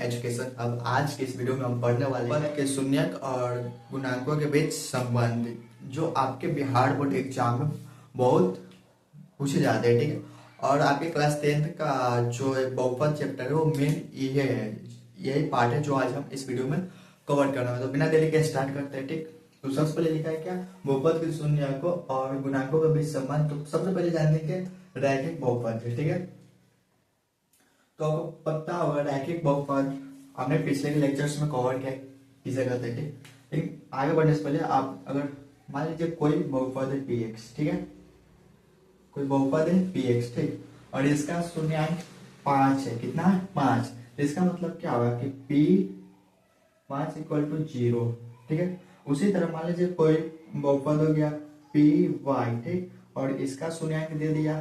Education. अब आज के इस वीडियो में हम पढ़ने वाले हैं कि शून्यक और गुणांकों के बीच संबंध, जो आपके बिहार बोर्ड एग्जाम में बहुत पूछे जाते हैं, ठीक है। और आपके क्लास 10th का जो बहुपद चैप्टर है वो मेन यही पार्ट है जो आज हम इस वीडियो में कवर करना है। तो बिना देरी के स्टार्ट करते हैं, ठीक। तो सबसे पहले लिखा है क्या, बहुपद के शून्यकों और गुणांकों के बीच संबंध। तो सबसे पहले जानते हैं कि रैखिक बहुपद है, ठीक है। तो आपको पता होगा रैखिक बहुपद हमने पिछले के लेक्चर्स में कवर किया किसे कहते हैं, ठीक। लेकिन आगे बढ़ने से पहले आप अगर मान लीजिए कोई बहुपद है px, ठीक है, कोई बहुपद है px, ठीक, और इसका शून्यांक 5 है। कितना है? 5। तो इसका मतलब क्या होगा कि p5 इक्वल टू 0, ठीक है। उसी तरह मान लीजिए कोई बहुपद हो गया py, ठीक, और इसका शून्यांक दे दिया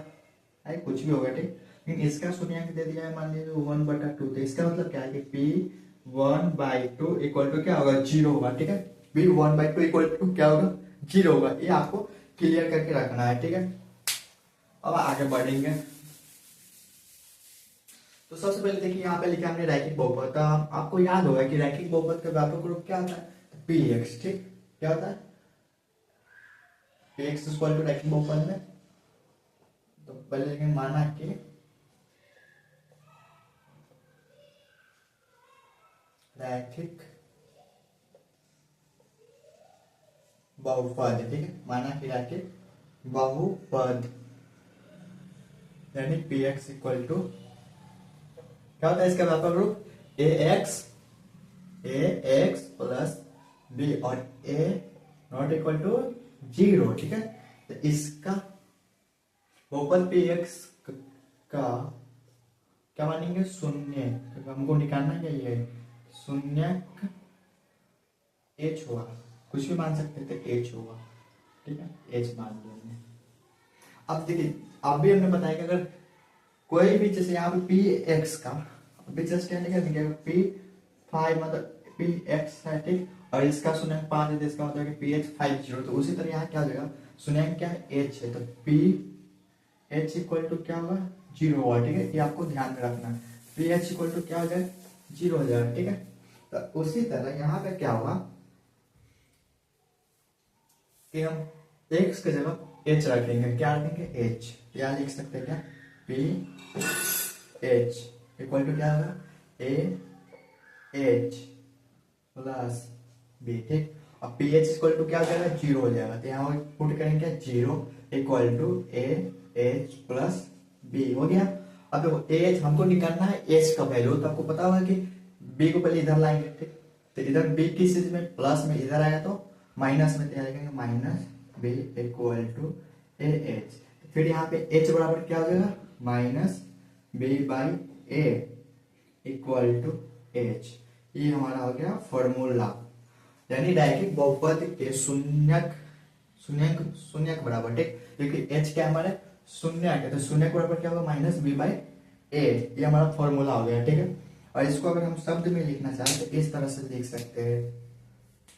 है, कुछ भी होगा, ठीक, लेकिन इसका शून्यांक दे दिया है मान लीजिए 1/2। तो इसका मतलब क्या है कि p1/2 इक्वल टू क्या होगा? 0 होगा, ठीक है। p1/2 इक्वल टू क्या होगा? 0 होगा। ये आपको क्लियर करके रखना है, ठीक है। अब आगे बढ़ेंगे। तो सबसे पहले देखिए यहाँ पे लिखा हमने रैखिक बहुपद। आपको याद होगा कि रैखिक बहुपद का व्यापक रूप क्या होता है? px, ठीक, क्या होता है? px इक्वल टू रैखिक बहुपद में, तो पहले लेकिन माना कि रैखिक बहुपद, ठीक है, माना कि रैखिक बहुपद यानी px इक्वल टू क्या होता है? इसका व्यापक रूप ax प्लस b और a नॉट इक्वल टू 0, ठीक है। तो इसका बहुपद px का क्या मानेंगे? शून्य, क्योंकि हमको निकालना क्या है? शून्यक h होगा, कुछ भी मान सकते थे, h होगा, ठीक है, h मान लेंगे। अब देखिए अब भी हमने बताया कि अगर कोई भी, जैसे यहाँ पे px का अभी जस्ट क्या लिखा है, p5 मतलब px है, ठीक, और इसका शून्यक 5 है, तो इसका मतलब है कि ph 5 0। तो उसी तरह यहाँ क्या हो जाएगा? शून्यक क्या है? h है, तो ph इक्वल टू क्या होगा? 0 होगा, ठीक है। ये आपको ध्यान में रखना है, ph इक्वल टू क्या हो जाएगा? 0 हो जाएगा, ठीक है। तो उसी तरह यहाँ पे क्या होगा कि हम x की जगह h रखेंगे। क्या रखेंगे? h। यहाँ लिख सकते हैं क्या? ph इक्वल टू क्या होगा? ah प्लस b, ठीक। अब ph इक्वल टू क्या हो जाएगा? 0 हो जाएगा। तो यहाँ पुट करेंगे क्या? 0 equal to ah plus b हो गया। अब देखो ah हमको निकालना है h का वैल्यू, तो आपको पता होगा कि b को पहले इधर लाएंगे, ठीक। तो इधर b किस चीज में? प्लस में, इधर आया तो माइनस में, तैयार करेंगे minus b equal to ah। फिर यहाँ पे h बराबर क्या हो जाएगा? Minus b/a equal to h। ये हमारा हो गया फॉर्मूला, यानी रैखिक बहुपद के शून्यक शून्यक शून्यक बराबर, ठीक, क्योंकि h क्या हमारे? शून्यक है, तो शून्यक बराबर क्या होगा? Minus b/a। ये हमारा फॉर्मूला हो गया, ठीक है। और इसको अगर हम शब्द में लिखना चाहें तो इस तरह से लिख सकते हैं।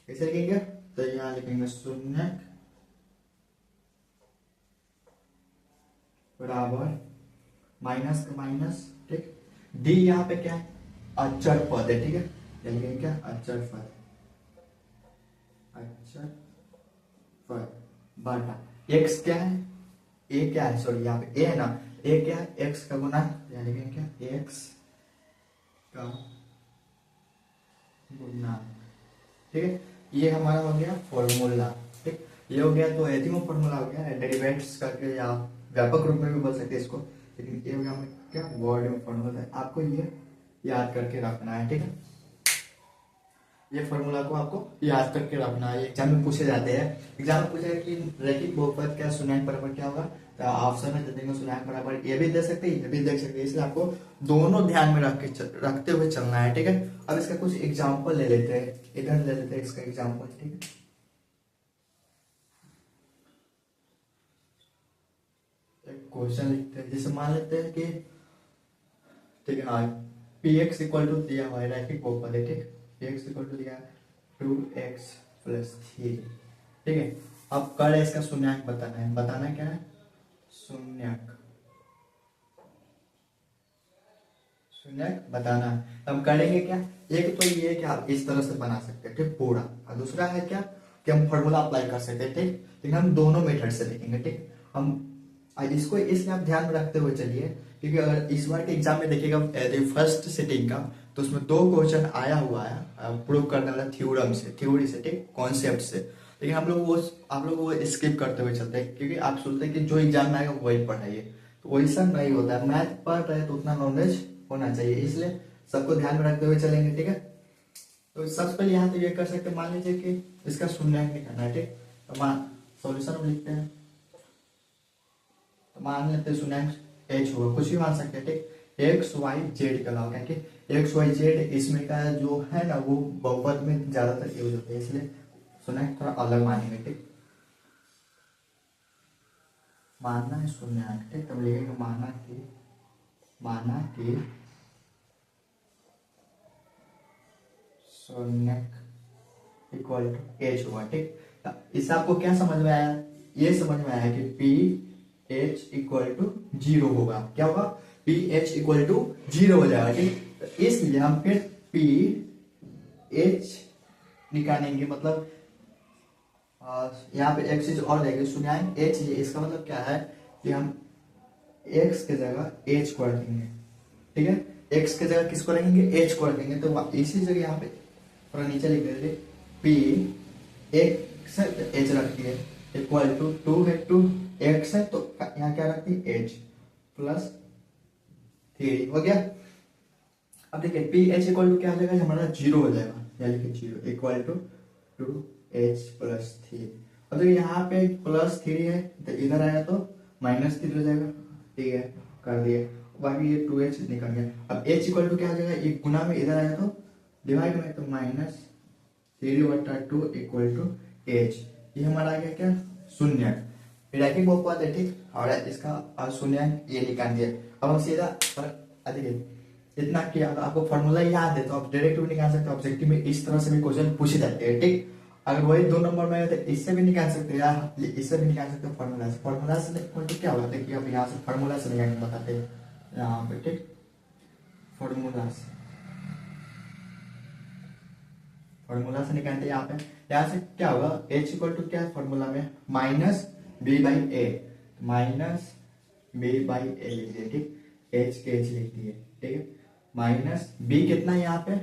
कैसे लिखेंगे? तो यहाँ लिखेंगे शून्यक बराबर माइनस का माइनस, ठीक। डी यहाँ पे क्या है? अचर पद है, ठीक है। लिखेंगे क्या? अचर पद, अचर पद बटा एक्स क्या है? ए क्या है? सॉरी यहाँ पे ए है ना, ए क्या है? एक्स का गुना, यहाँ लिखेंगे क्या? एक्स का गुना, ठीक है। ये हमारा हो गया फॉर्मूला, ठीक। ये हो गया तो एथिमो फॉर्मूला हो गया, डेरिवेटिव्स करके या व्यापक रूप में भी बोल सकते हैं इसको, लेकिन ये हो गया क्या? वर्ड में फॉर्मूला है, आपको ये याद करके रखना है, ठीक है। ये फॉर्मूला को आपको याद करके रखना है, एग्जाम में पूछे जाते हैं। एग्जाम में पूछा कि रैखिक बहुपद का शून्यक बराबर क्या होगा, तो ऑप्शन में दे देंगे शून्यक बराबर ये भी दे सकते हैं, ये भी देख सकते हैं, इसलिए आपको दोनों ध्यान में रखते हुए चलना है, ठीक है। अब इसका कुछ एग्जाम्पल ले लेते हैं, इधर ले लेते हैं इसका एग्जाम्पल, ठीक है। एक क्वेश्चन लिखते हैं, जैसे मान लेते हैं कि, ठीक है, हाँ, px इक्वल टू दिया हुआ है, रैखिक बहुपद है, ठीक। px इक्वल टू दिया 2x प्लस 3, ठीक है। अब कर इसका शून्यक बताना है। बताना क्या है? शून्यक, शून्यक बताना है। हम करेंगे क्या, एक तो ये है कि आप इस तरह से बना सकते हैं ठीक पूरा, और दूसरा है क्या कि हम फॉर्मूला अप्लाई कर सकते हैं ठीक। लेकिन हम दोनों मेथड से लिखेंगे ठीक। हम इसको इसलिए आप ध्यान में रखते हुए चलिए, क्योंकि अगर इस बार के एग्जाम में देखिएगा फर्स्ट सिटिंग का, तो उसमें 2 क्वेश्चन आया हुआ है प्रूव करने वाला थ्योरम से, थ्योरी से ठीक, कॉन्सेप्ट से। लेकिन हम लोग वो आप लोग वो स्किप करते हुए चलते हैं, क्योंकि आप सोचते हैं कि जो एग्जाम में आएगा वही पढ़ाइए, तो वैसा नहीं होता है। मैथ पढ़ रहे तो उतना नॉलेज होना चाहिए, इसलिए सबको ध्यान में रखते हुए चलेंगे ठीक है। तो सबसे पहले यहाँ तो ये कर सकते हैं, मान लीजिए कि इसका शून्यंक निकालना है ठीक। तो मान सॉल्यूशन में लिखते हैं, तो मान लेते हैं शून्यंक एच होगा, कुछ भी मान सकते हैं ठीक। एक्स वाई जेड का लाओ, क्योंकि एक्स वाई जेड इसमें का जो है ना वो बहुपद में ज्यादातर यूज होता है, इसलिए शून्यंक थोड़ा अलग मानेंगे ठीक। मानना है शून्यंक ठीक, तब लिखेंगे माना कि शून्यक इक्वल टू एच हुआ ठीक। इससे आपको क्या समझ में आया, ये समझ में आया कि पी एच इक्वल टू 0 होगा। क्या होगा, पी एच इक्वल टू 0 हो जाएगा ठीक। तो इसलिए हम फिर पी एच निकालेंगे, मतलब यहाँ पे एक चीज और देखेंगे, शून्यंक एच, इसका मतलब क्या है कि हम एक्स के जगह एच को रखेंगे ठीक है। एक्स के जगह किसको रखेंगे, एच को रखेंगे। तो इसी जगह यहाँ पे थोड़ा नीचे लिख देते, पी एक्स एच रखती है इक्वल टू 2 है, 2 एक्स है तो यहाँ क्या रखती है एच प्लस 3 हो गया। अब देखिए पी एच इक्वल टू क्या हो जाएगा, हमारा 0 हो जाएगा, यहाँ लिखिए 0 इक्वल टू 2 एच प्लस 3। अब देखिए यहाँ पे प्लस 3 है तो इधर आया तो -3 हो जाएगा ठीक है, कर दिए। बाकी ये 2h निकल गया। अब h इक्वल टू क्या हो जाएगा, एक गुना में इधर आया तो डिवाइड में, तो -3/2 इक्वल टू h। ये हमारा आ गया क्या, शून्यक। फिर रैखिक बहुपद है ठीक, और इसका शून्यक ये निकाल दिया। अब हम सीधा देखिए इतना किया, आपको फॉर्मूला याद है तो आप डायरेक्ट भी निकाल सकते हो, ऑब्जेक्टिव में इस तरह से भी क्वेश्चन पूछे जाते हैं ठीक। अगर वही 2 नंबर में है तो इससे भी निकाल सकते हैं या इससे भी निकाल सकते हो फॉर्मूला से। फॉर्मूला से तो क्या होता है कि अब यहाँ से फॉर्मूला से निकाल के बताते हैं यहाँ पे ठीक। फॉर्मूला से निकालते हैं यहाँ पे, यहाँ से क्या होगा, h इक्वल टू क्या है फॉर्मूला में, -b/a, -b/a लिख दिए ठीक, h के h लिख दिए ठीक है। माइनस b कितना है यहाँ पे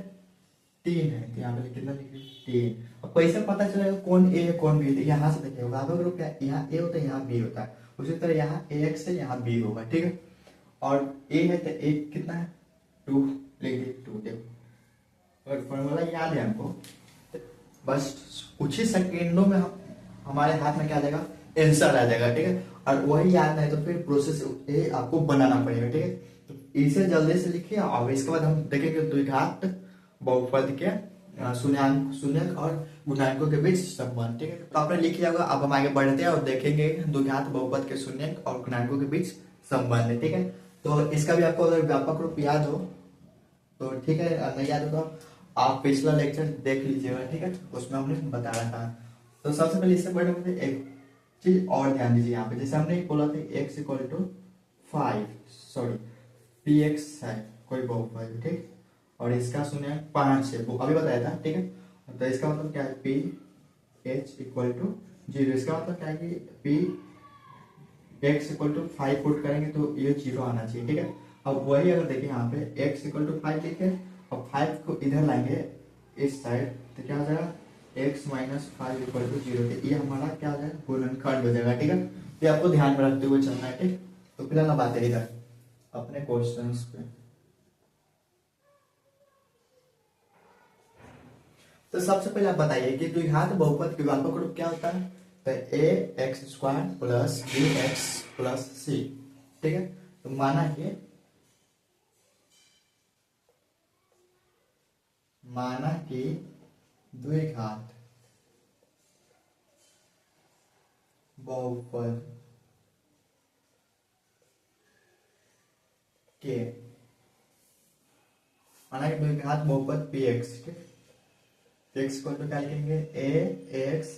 3 है, तो यहाँ पे कितना लिख दिए 3। अब कैसे पता चलेगा कौन ए है कौन बी, यहाँ से देखिए होगा ग्रुप क्या, यहाँ ए होता है यहाँ बी होता है, उसी तरह यहाँ ax है यहाँ b होगा ठीक है। और a है तो a कितना है 2 लिख दिए 2 देखो। और फॉर्मूला याद है हमको, बस कुछ ही सेकेंडों में हमारे हाथ में क्या आ जाएगा, आंसर आ जाएगा ठीक है। और वही याद नहीं तो फिर प्रोसेस आपको बनाना पड़ेगा ठीक है। तो इसे जल्दी से लिखिए, और इसके बाद हम देखेंगे द्विघात बहुपद के शून्यक और गुणांकों के बीच संबंध ठीक है। तो आपने लिख लिया होगा, अब हम आगे बढ़ते हैं और देखेंगे द्विघात बहुपद के शून्यक और गुणांकों के बीच संबंध ठीक है। तो इसका भी आपको अगर व्यापक रूप याद हो तो ठीक है, नहीं याद हो तो आप पिछला लेक्चर देख लीजिएगा ठीक है, उसमें हमने बता रहा था। तो सबसे पहले इससे बढ़ने में एक चीज और ध्यान दीजिए यहाँ पे, जैसे हमने बोला था x equal to 5, sorry px है कोई बहुपद ठीक, और इसका शून्य 5 है, वो अभी बताया था ठीक है। तो इसका मतलब क्या है, पी एच इक्वल टू 0, इसका मतलब क्या है कि p x equal to 5 put करेंगे तो ये 0 आना चाहिए ठीक है। अब वही अगर देखिए यहाँ पे x इक्वल टू 5 लिखे और 5 को इधर लाएंगे इस साइड, तो क्या हो जाएगा x माइनस 5 इक्वल टू 0, ये हमारा क्या हो जाएगा, गुणनखंड हो जाएगा ठीक है। ये आपको ध्यान में रखते हुए चलना है ठीक। तो फिलहाल अब आते हैं इधर अपने क्वेश्चंस पे। तो सबसे पहले आप बताइए कि द्विघात बहुपद के व्यापक रूप क्या होता है, तो A X square plus B X plus C ठीक है। तो माना कि द्विघात बहुपद के, माना कि द्विघात बहुपद पी एक्स ठीक, एक्स को क्या लिखेंगे A X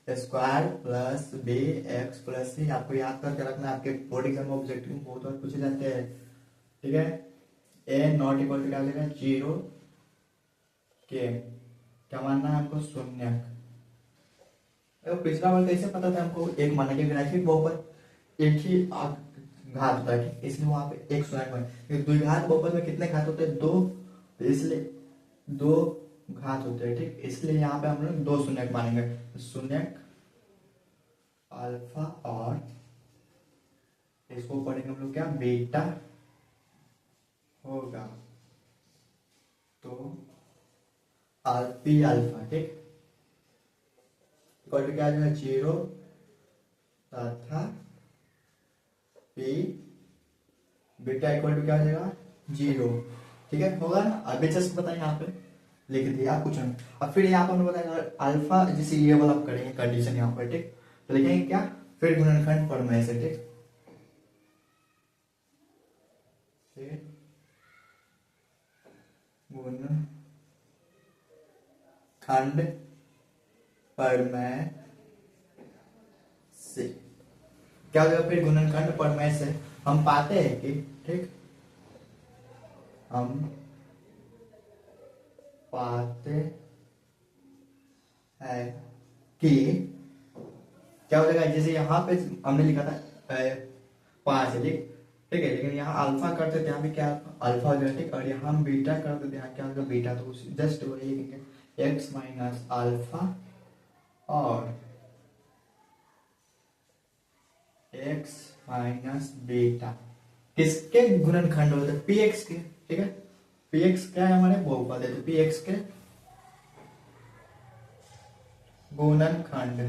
square plus B X plus C. आपको याद करके रखना, आपके बोर्ड एग्जाम ऑब्जेक्टिव बहुत बार पूछे जाते हैं ठीक है। ए नॉट इक्वल टू क्या हो जाएगा 0 के, क्या मानना है हमको शून्यक। तो पिछला बार कैसे पता था हमको, एक माना कि ग्राफिक बहुपद एक ही घात होता है, इसलिए वहां पे एक शून्यक बने। द्विघात बहुपद में कितने घात होते हैं, 2, तो इसलिए 2 घात होते हैं, ठीक। इसलिए यहाँ पे हम लोग 2 शून्यक मानेंगे, शून्यक अल्फा, और इसको पढ़ेंगे हम लोग क्या, बीटा होगा, तो पी अल्फा, ठीक, इक्वल टू क्या है 0 तथा पी बीटा इक्वल टू क्या हो जाएगा 0, ठीक है, होगा ना। अभी जस्ट बताएं, यहाँ पे लिख दिया कुछ नहीं। अब फिर यहाँ पर हमने बताया अल्फा, जैसे ये वाला करेंगे कंडीशन यहाँ पर, ठीक, तो लिखेंगे क्या, फिर गुणनखंड प्रमेय से, ठीक, फिर गुणनखंड प्रमेय से क्या हो जाएगा, फिर गुणनखंड प्रमेय से हम पाते हैं कि, ठीक, हम पाते हैं कि क्या हो जाएगा, जैसे यहाँ पे हमने लिखा था 5 है, ठीक, ठीक है, लेकिन यहाँ अल्फा करते थे, यहाँ पे क्या अल्फा हो जाएगा, ठीक, और यहाँ हम बीटा करते थे, यहाँ क्या होगा बीटा, तो जस्ट वही लिखेंगे एक्स माइनस अल्फा और एक्स माइनस बीटा, किसके गुणनखंड होते हैं, पी एक्स के, ठीक है, पी एक्स क्या है हमारे बहुपद है, तो पी एक्स के गुणनखंड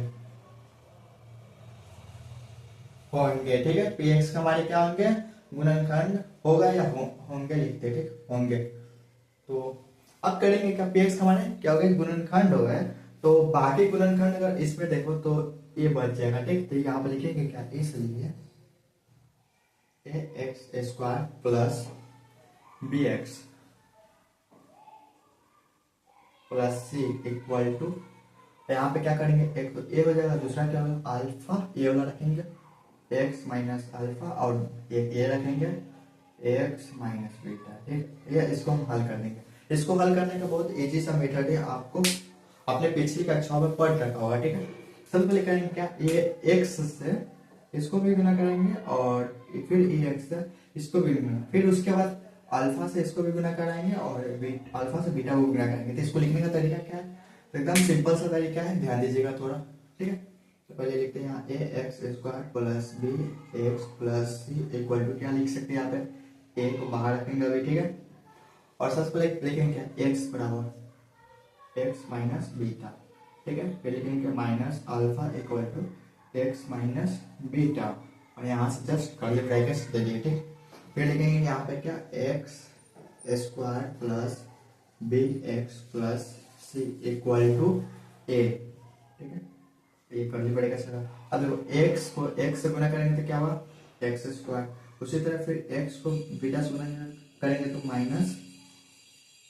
होंगे, ठीक है, पी एक्स का हमारे क्या होंगे गुणनखंड, होगा या होंगे लिखते, ठीक, होंगे। तो अब करेंगे क्या, पी एक्स का हमारे क्या हो गया गुणनखंड हो गए, तो बाकी गुणनखंड अगर इसमें देखो तो ये बच जाएगा, ठीक, तो यहाँ पर लिखेंगे क्या, इसलिए A X square plus B X plus C equal to, यहाँ पे क्या करेंगे, एक तो ए हो जाएगा, दूसरा क्या होगा अल्फा, ये वाला रखेंगे एक्स माइनस अल्फा, और एक ए रखेंगे एक्स माइनस बीटा, ठीक, ये इसको हम हल कर देंगे। इसको हल करने का बहुत इजी सा मेथड है, आपको अपने पिछली कक्षाओं में पढ़ रखा होगा, ठीक है। सबसे पहले करेंगे क्या, ये एक्स से इसको भी गुना करेंगे, और फिर ए एक्स से इसको भी गुना, फिर उसके बाद अल्फा से इसको भी गुना कराएंगे, और अल्फा से बीटा को गुना करेंगे। तो इसको लिखने का तरीका क्या है, तो एकदम सिंपल सा तरीका है, ध्यान दीजिएगा थोड़ा, ठीक है। तो पहले लिखते हैं यहाँ A X square plus B X plus C equal to, क्या लिख सकते हैं यहाँ पे, ए को बाहर रखेंगे अभी, ठीक है, और सबसे पहले लिखेंगे क्या एक्स बराबर एक्स माइनस बीटा, ठीक है, फिर लिखेंगे minus alpha equal to x minus beta, और यहाँ से जस्ट कर्ली ब्रैकेट्स दे दिए, ठीक। फिर लिखेंगे यहाँ पे क्या X square plus B X plus C equal to A, ठीक है, ये कर्ली ब्रैकेट्स लगा। अब देखो एक्स को एक्स से गुना करेंगे तो क्या हुआ एक्स स्क्वायर, उसी तरह फिर एक्स को बीटा से गुना करेंगे तो माइनस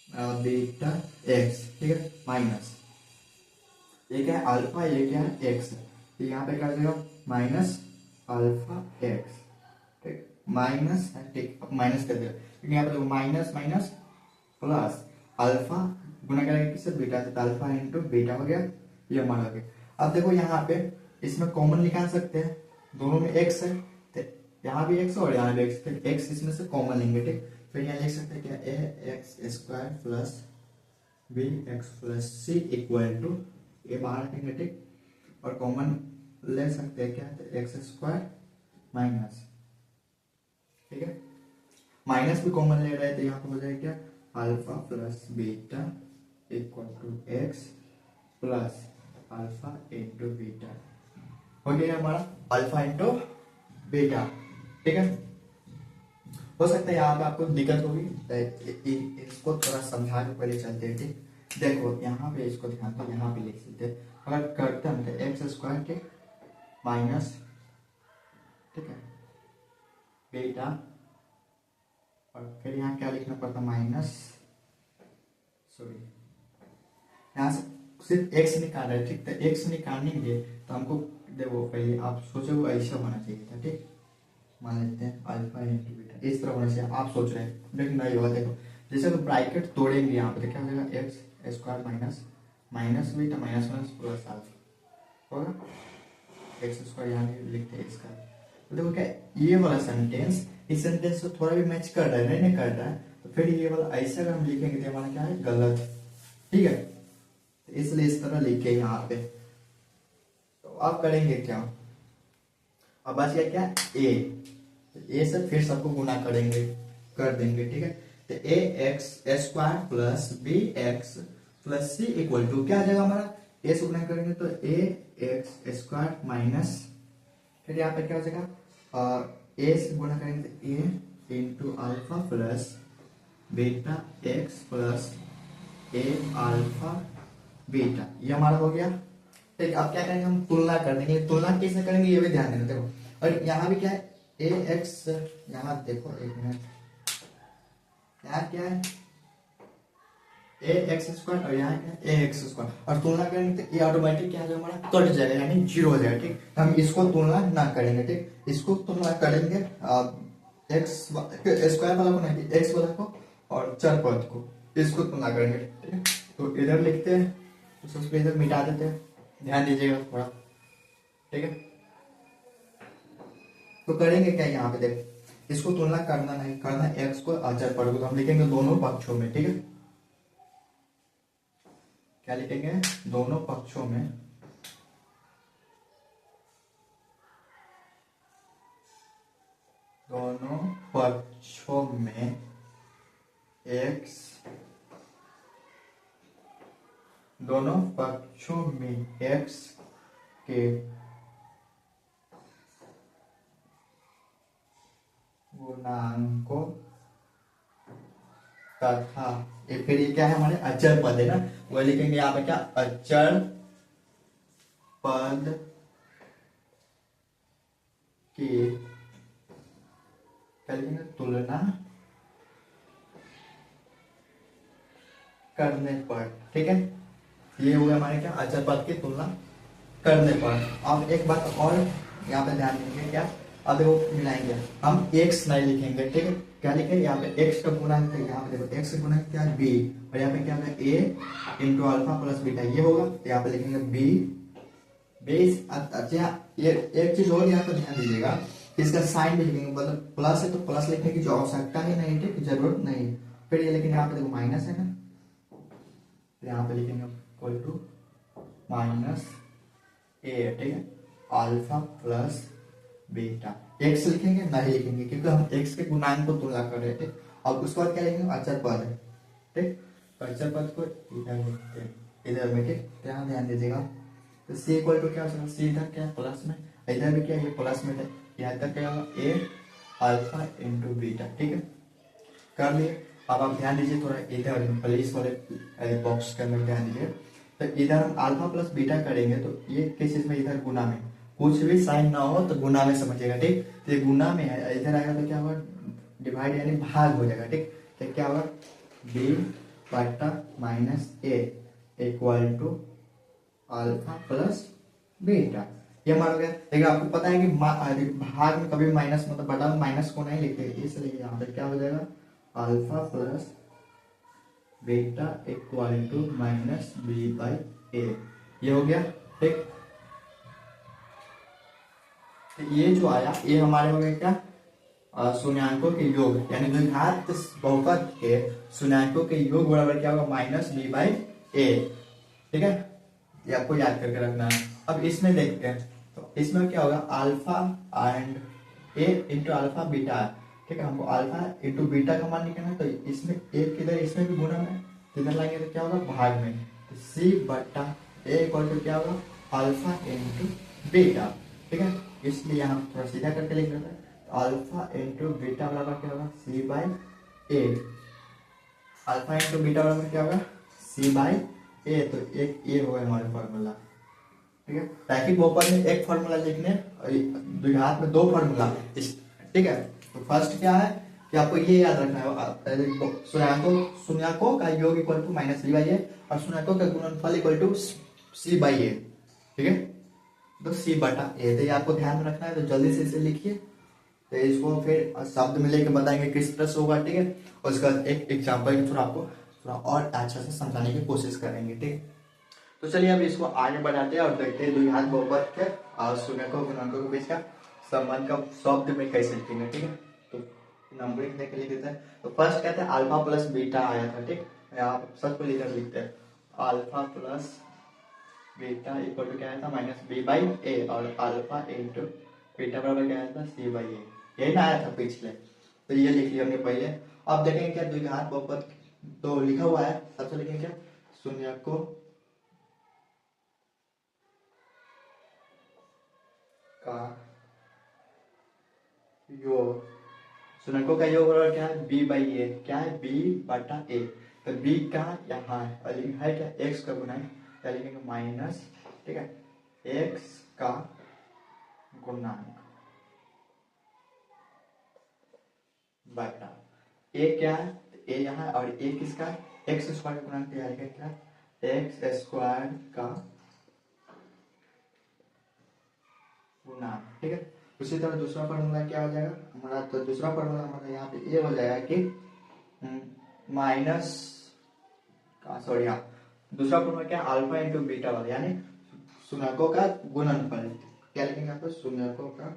बीटा एक्स, ठीक है, माइनस ये क्या है अल्फा, ये क्या है एक्स, तो यहाँ पे क्या हो जाएगा माइनस अल्फा एक्स, ठीक, माइनस है, ठीक, अब माइनस कर दिया, क्योंकि यहाँ पे माइनस माइनस प्लस अल्फा गुना करेंगे किससे बीटा से, अल्फा इंटू बीटा हो गया, ये हमारा हो गया। अब देखो यहाँ पे इसमें कॉमन निकाल सकते हैं, दोनों में एक्स है, तो यहाँ भी एक्स और यहाँ भी एक्स, तो एक्स इसमें से कॉमन लेंगे, ठीक, फिर यहाँ लिख सकते हैं क्या ए X square plus B X plus C equal to, ये बाहर रखेंगे, ठीक, और कॉमन ले सकते हैं क्या, एक्स स्क्वायर माइनस, ठीक है, माइनस भी कॉमन ले रहे हैं, तो यहाँ पे हो जाएगा क्या alpha plus beta equal to x plus alpha into beta, हो गया हमारा अल्फा इंटू बीटा, ठीक है। हो सकता है यहाँ पे आपको दिक्कत होगी, इसको थोड़ा समझा के पहले चलते हैं, ठीक, देखो यहाँ पे इसको ध्यान दो, यहाँ पे लिख सकते हैं, अगर करते हैं तो एक्स स्क्वायर के माइनस, ठीक है, बीटा, और फिर यहाँ क्या लिखना पड़ता माइनस, सॉरी यहाँ से सिर्फ एक्स निकाल रहे, ठीक, तो एक्स निकालने के लिए तो हमको देखो पहले आप सोचो वो ऐसा होना चाहिए था, ठीक, मान लेते हैं अल्फा इंटू बीटा, इस तरह होना चाहिए, आप सोच रहे हैं लेकिन नहीं होगा। देखो जैसे तो ब्रैकेट तोड़ेंगे यहाँ पे तो क्या हो जाएगा, x square minus minus beta minus minus plus alpha होगा, एक्स स्क्वायर यहाँ लिखते हैं इसका। तो देखो क्या ये वाला सेंटेंस इस सेंटेंस को थोड़ा भी मैच कर रहा है, नहीं कर रहा है, तो फिर ये वाला ऐसे अगर हम लिखेंगे तो हमारा क्या है, गलत। ठीक है, तो इसलिए इस तरह लिखे यहाँ पे। तो अब करेंगे क्या, अब बच गया क्या, ए से फिर सबको गुना करेंगे, कर देंगे। ठीक है, तो A X square plus B X plus C equal to क्या आ जाएगा हमारा, ए से गुना करेंगे तो ए एक्स स्क्वायर माइनस, फिर यहाँ पे क्या हो जाएगा, और ए से गुना करेंगे तो A into alpha plus beta X plus A alpha beta, ये हमारा हो गया। ठीक, अब क्या करेंगे, हम तुलना कर देंगे। तुलना कैसे करेंगे ये भी ध्यान देना। देखो और यहाँ भी क्या है, ए एक्स, यहाँ देखो एक मिनट, यहाँ क्या है ए एक्स स्क्वायर और यहाँ क्या है ए एक्स स्क्वायर, और तुलना करेंगे तो ये ऑटोमेटिक क्या है हमारा कट जाएगा, यानी जीरो हो जाएगा। ठीक, हम इसको तुलना ना करेंगे। ठीक, इसको तुलना करेंगे एक्स स्क्वायर वाला को नहीं, एक्स वाला को और चर पद को, इसको तुलना करेंगे। ठीक है, तो इधर लिखते हैं, तो सबसे इधर मिटा देते हैं, ध्यान दीजिएगा थोड़ा। ठीक है, तो करेंगे क्या यहाँ पे, देख इसको तुलना करना नहीं करना, एक्स को अचर पद को, तो हम लिखेंगे दोनों पक्षों में। ठीक है, क्या लिखेंगे, दोनों पक्षों में, दोनों पक्षों में एक्स, दोनों पक्षों में एक्स के गुणांकों तथा फिर ये क्या है हमारे अचर पद है ना, वो लिखेंगे यहाँ पे क्या, अचर पद की क्या लिखेंगे, तुलना करने पर। ठीक है, ये हो गया हमारे क्या, अचर पद की तुलना करने पर। अब एक बात और यहाँ पे ध्यान देंगे, क्या, अब देखो मिलाएंगे, हम x नहीं लिखेंगे। ठीक है, क्या लिखेंगे, यहाँ पे x का गुणा है, यहाँ पे देखो x का गुणा क्या है b, और यहाँ पे क्या है a into alpha plus beta, ये होगा, तो यहाँ पे लिखेंगे b। अच्छा ये एक चीज और यहाँ पे ध्यान दीजिएगा, इसका साइन भी लिखेंगे, मतलब प्लस है तो प्लस लिखने की जो आवश्यकता ही नहीं, ठीक, जरूरत नहीं। फिर ये लेकिन यहाँ पे देखो माइनस है ना, यहाँ पे लिखेंगे इक्वल टू माइनस ए। ठीक है, अल्फा प्लस बीटा, एक्स लिखेंगे नहीं लिखेंगे क्योंकि हम एक्स के गुणांक को तुलना कर रहे थे। अब उसके बाद क्या लिखेंगे, अचर पद है। ठीक, तो अचर पद को इधर लिखते हैं, इधर में। ठीक, ध्यान ध्यान दीजिएगा, तो सी इक्वल टू क्या हो सकता, सी इधर क्या है प्लस में, इधर भी क्या है प्लस में है, यहाँ तक क्या होगा ए अल्फा इंटू बीटा। ठीक है, कर लिए। अब आप ध्यान दीजिए थोड़ा इधर प्लेस वाले बॉक्स के अंदर ध्यान दीजिए, तो इधर हम अल्फा प्लस बीटा करेंगे तो ये किस चीज में, इधर गुना में, कुछ भी साइन ना हो तो गुना में समझिएगा। ठीक, तो ये गुना में है, इधर आएगा तो क्या होगा, डिवाइड यानी भाग हो जाएगा। ठीक, तो क्या होगा, बी बटा minus a equal to alpha plus beta, ये हमारा हो गया। लेकिन आपको पता है कि भाग में कभी माइनस, मतलब बटा में माइनस को नहीं लिखते, इसलिए यहाँ पे क्या हो जाएगा, alpha plus beta equal to minus B by A, ये हो गया। ठीक, तो ये जो आया ये हमारे हो गए क्या, शून्यांकों के योग, यानी द्विघात बहुपद के शून्यांकों के योग बराबर क्या होगा, माइनस बी बाई ए। ठीक है, ये आपको याद करके रखना है। अब इसमें देखते हैं, तो इसमें क्या होगा, alpha and A into alpha beta. ठीक है, हमको अल्फा इंटू बीटा का मान निकालना है, तो इसमें एक किधर, इसमें भी गुना में, किधर लाएंगे तो क्या होगा, भाग में, तो सी बट्टा ए इक्वल टू क्या होगा, अल्फा इंटू बीटा। ठीक है, इसलिए यहाँ थोड़ा सीधा करके लिख देते हैं, तो अल्फा इंटू बीटा बराबर क्या होगा, C by A. Alpha into beta बराबर क्या होगा, सी बाई ए, तो एक ए होगा हमारे फॉर्मूला। ठीक है, रैखिक बहुपद में एक फॉर्मूला लिखने, द्विघात में दो फॉर्मूला। ठीक है, तो फर्स्ट क्या है कि आपको ये याद रखना है, शून्यकों का योग equal to minus B by A, और शून्यकों का गुणनफल equal to C by A. ठीक है, तो सी बटा ए, तो ये आपको ध्यान में रखना है, तो जल्दी से इसे लिखिए, तो इसको फिर शब्द में लेके बताएंगे किस तरह से होगा, ठीक है। और उसका एक एग्जाम्पल के थ्रू आपको थोड़ा और अच्छा से समझाने की कोशिश करेंगे, ठीक है। तो चलिए अब इसको आगे बढ़ाते हैं और देखते हैं द्विघात बहुपद के और शून्यकों गुणनकों के बीच का संबंध का शब्द में कैसे लिखेंगे, ठीक है। तो नंबरिंग देख लिख देते हैं। तो फर्स्ट कहते हैं अल्फा प्लस बीटा आया था, ठीक। यहाँ सबको लेकर लिखते हैं alpha plus beta equal to क्या आया था माइनस बी बाई ए, और अल्फा इंटू बीटा बराबर क्या आया था सी बाई ए, यही ना आया था पिछले। तो ये लिख लिया हमने पहले। अब देखेंगे क्या द्विघात बहुपद तो लिखा हुआ है, सबसे लिखेंगे क्या शून्यकों का योग, शून्यकों का योग बराबर क्या है बी बाई ए, क्या है बी बटा ए। तो बी का यहाँ है और लिखा है क्या एक्स का गुना है, क्या लिखेंगे माइनस, ठीक है, एक्स का गुणांक बटा ए क्या है ए यहाँ, और ए किसका है एक्स स्क्वायर का गुणांक तैयार है क्या एक्स स्क्वायर का गुणांक, ठीक है। उसी तरह दूसरा फॉर्मूला क्या हो जाएगा हमारा, तो दूसरा फॉर्मूला हमारा यहाँ पे ये हो जाएगा कि माइनस का सॉरी हाँ दूसरा फॉर्मूला क्या अल्फा इंटू बीटा वाला, यानी शून्यकों का गुणनफल, क्या लिखेंगे यहाँ पे शून्यकों का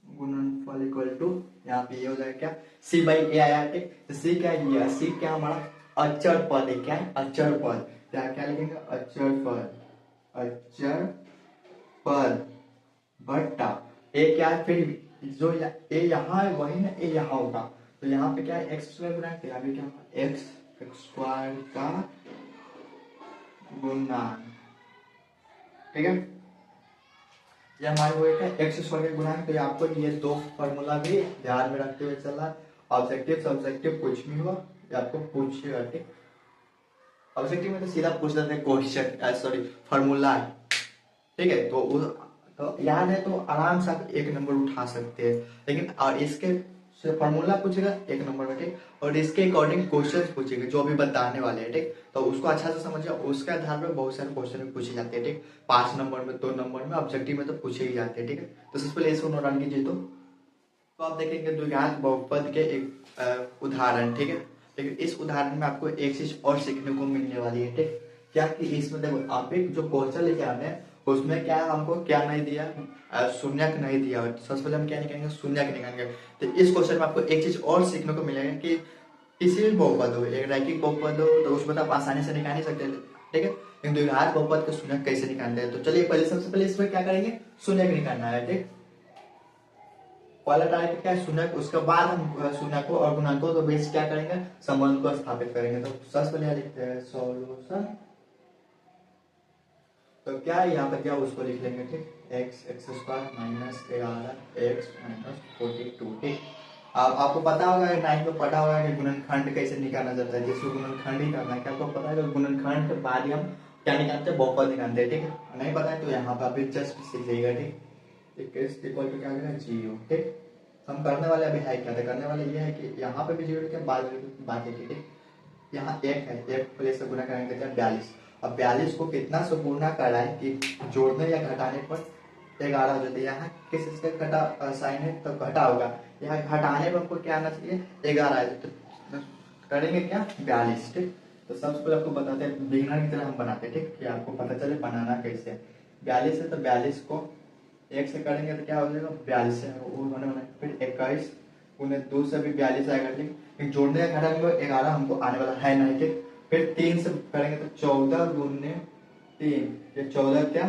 गुणनफल इक्वल टू यहाँ पे ये हो जाएगा क्या सी बाई ए आया, ठीक। तो सी क्या है सी क्या हमारा अचर पद है, क्या है अचर पद, क्या क्या लिखेंगे अचर पद, अचर पद बटा ए क्या है फिर जो ए यहाँ है वही ना ए यहाँ होगा, तो यहाँ पे क्या है एक्स स्क्वायर गुणा, यहाँ पे क्या होगा एक्स स्क्वायर का गुणा, ठीक है। ये हमारे वो एक एक्स स्क्वायर के गुणांक, तो आपको ये दो फॉर्मूला भी ध्यान में रखते हुए चलना है। ऑब्जेक्टिव सब्जेक्टिव कुछ भी हुआ ये आपको पूछिएगा, ठीक। ऑब्जेक्टिव में तो सीधा पूछ लेते हैं क्वेश्चन सॉरी फॉर्मूला है, ठीक है। तो याद है तो आराम से आप एक नंबर उठा सकते हैं, लेकिन और इसके फॉर्मूला पूछेगा एक नंबर में, ठीक। और इसके अकॉर्डिंग क्वेश्चन पूछेगा जो अभी बताने वाले हैं, ठीक। तो उसको अच्छा से समझिए, उसके आधार पर बहुत सारे क्वेश्चन भी पूछे जाते हैं, ठीक। 5 नंबर में 2 नंबर में ऑब्जेक्टिव में तो पूछे ही जाते हैं, ठीक है। तो सबसे पहले इसको नोट डाउन कीजिए। तो आप देखेंगे द्विघात बहुपद के एक उदाहरण, ठीक है। लेकिन इस उदाहरण में आपको एक चीज और सीखने को मिलने वाली है, ठीक। क्या कि इसमें देखो आप एक जो क्वेश्चन लेके आते हैं उसमें क्या हमको क्या नहीं दिया शून्यक नहीं दिया, सबसे पहले हम क्या निकालेंगे शून्यक निकालेंगे। तो इस क्वेश्चन में आपको एक चीज और सीखने को मिलेगा कि किसी भी बहुपद हो एक रैखिक बहुपद हो तो उसमें तो आप आसानी से निकाल नहीं सकते, ठीक है। लेकिन द्विघात बहुपद के शून्यक कैसे निकालते हैं, तो चलिए पहले सबसे पहले इसमें क्या करेंगे शून्यक निकालना है, ठीक। पहला टाइप क्या है शून्यक, उसके बाद हम शून्यकों और गुणांकों के बीच क्या करेंगे संबंध को स्थापित करेंगे। तो सबसे पहले लिखते हैं सॉल्यूशन, तो क्या है यहाँ पर क्या उसको लिख लेंगे, ठीक x x square minus 11 x minus 42, ठीक। आपको पता होगा 9 में पढ़ा होगा कि गुणनखंड कैसे निकाला जाता है, जिसको गुणनखंड ही करना है, क्या आपको पता है गुणनखंड के बाद ही हम क्या निकालते हैं बहुपद निकालते हैं, ठीक है। नहीं पता है तो यहाँ पर अभी जस्ट सीख जाइएगा, ठीक। इक्वल टू क्या करेगा 0, ठीक। हम करने वाले अभी है क्या था, करने वाले ये है कि यहाँ पे भी 0 क्या बात है, ठीक है। यहाँ एक है एक प्लेस से गुना करेंगे 42, अब 42 को कितना से गुना कराए कि जोड़ने या घटाने पर 11 हो जाते हैं। यहाँ किस इसका घटा साइन है तो घटा होगा, यहाँ घटाने पर हमको क्या आना चाहिए 11 है, तो करेंगे क्या 42, ठीक। तो सबसे पहले आपको बताते हैं बिगिनर की तरह हम बनाते हैं, ठीक, कि आपको पता चले बनाना कैसे है। 42 है तो 42 को एक से करेंगे तो क्या हो जाएगा 42 है वो होने वाला है, फिर 21 उन्हें 2 से भी 42 आएगा, ठीक। जोड़ने का घटाने को 11 हमको आने वाला है नहीं, ठीक। फिर 3 से करेंगे तो 14 गुने 3 ये 14 क्या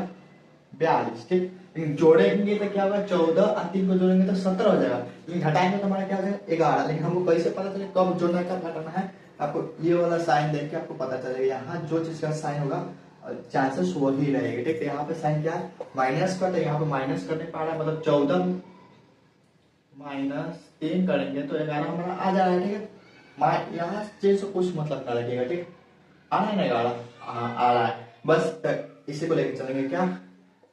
42, ठीक। लेकिन जोड़ेंगे तो क्या होगा 14 और 3 को जोड़ेंगे तो 17 हो जाएगा, लेकिन घटाएंगे तो हमारा क्या हो जाएगा 11। लेकिन हमको कैसे पता चले कब जोड़ना कब घटाना है, आपको ये वाला साइन देख के आपको पता चलेगा। यहाँ जो चीज का साइन होगा चांसेस वही रहेगा, ठीक। यहाँ पे साइन क्या है माइनस का, तो यहाँ पे माइनस करने पा रहा है मतलब 14 माइनस 3 करेंगे तो 11 हमारा आ जा रहा है, ठीक है। यहाँ चीज से कुछ मतलब ना लगेगा, ठीक। आ रहा है ना 11 आ रहा है, बस इसी को लेकर चलेंगे क्या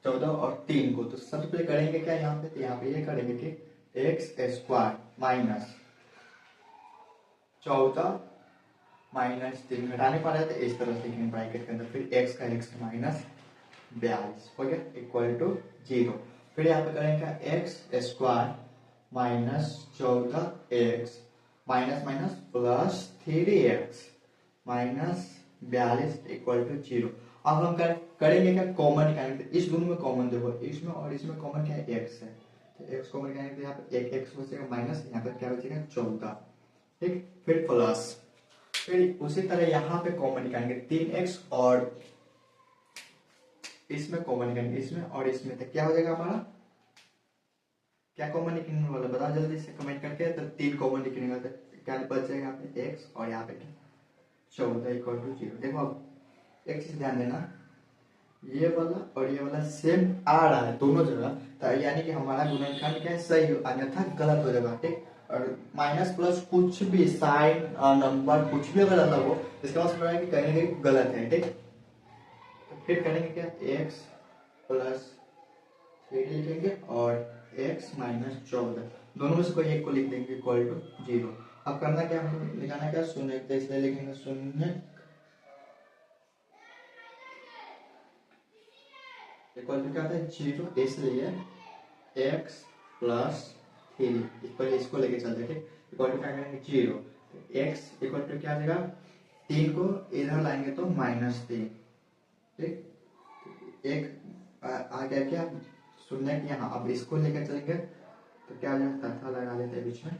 14 और 3 को। तो सबसे पहले करेंगे क्या यहाँ पे, तो यहाँ पे ये करेंगे कि एक्स स्क्वायर माइनस 14 -3 घटाने पा रहे थे, इस तरह से लिखेंगे ब्रैकेट के अंदर, फिर x का x -42 हो गया इक्वल टू 0। फिर यहाँ पे करेंगे x² -14x minus minus plus 3x -42 equal to 0। अब हम करेंगे क्या, कॉमन निकालेंगे। तो इस दोनों में कॉमन देखो, इसमें और इसमें कॉमन क्या है, x है, तो x कॉमन निकालेंगे तो यहाँ पे एक x बचेगा माइनस, यहाँ पे क्या बचेगा 14, ठीक, फिर प्लस, फिर उसी तरह यहाँ पे कॉमन निकालेंगे 3x और इसमें कॉमन निकालेंगे, इसमें और इसमें, तो क्या हो जाएगा हमारा, क्या कॉमन निकलने वाला बताओ जल्दी से कमेंट करके। तो 3 कॉमन निकलेगा तो क्या बच जाएगा यहाँ पे x और यहाँ पे क्या 14 इक्वल टू 0। देखो अब एक चीज ध्यान देना, ये वाला और ये वाला सेम आ रहा है दोनों जगह, तो यानी कि हमारा गुणनखंड क्या है, सही हो, अन्यथा गलत हो जाएगा, ठीक। और माइनस प्लस कुछ भी साइन नंबर कुछ भी अगर अलग हो, इसका मतलब है कि कहीं ना कहीं गलत है, ठीक। तो फिर करेंगे क्या, x प्लस 3 लिखेंगे और x -14, दोनों में से कोई एक को लिख देंगे इक्वल टू 0। अब करना क्या, हमको लिखाना क्या, शून्य, तो इसलिए लिखेंगे शून्य इक्वल टू क्या होता है 0, इसलिए x +3 इक्वल, इसको लेके चलते हैं, ठीक, इक्वल टू क्या करेंगे 0, x इक्वल टू क्या आ जाएगा, 3 को इधर लाएंगे तो -3, ठीक, एक आ गया क्या शून्य यहाँ, अब इसको लेकर चलेंगे तो क्या आ जाएगा, तथा लगा लेते हैं बीच में,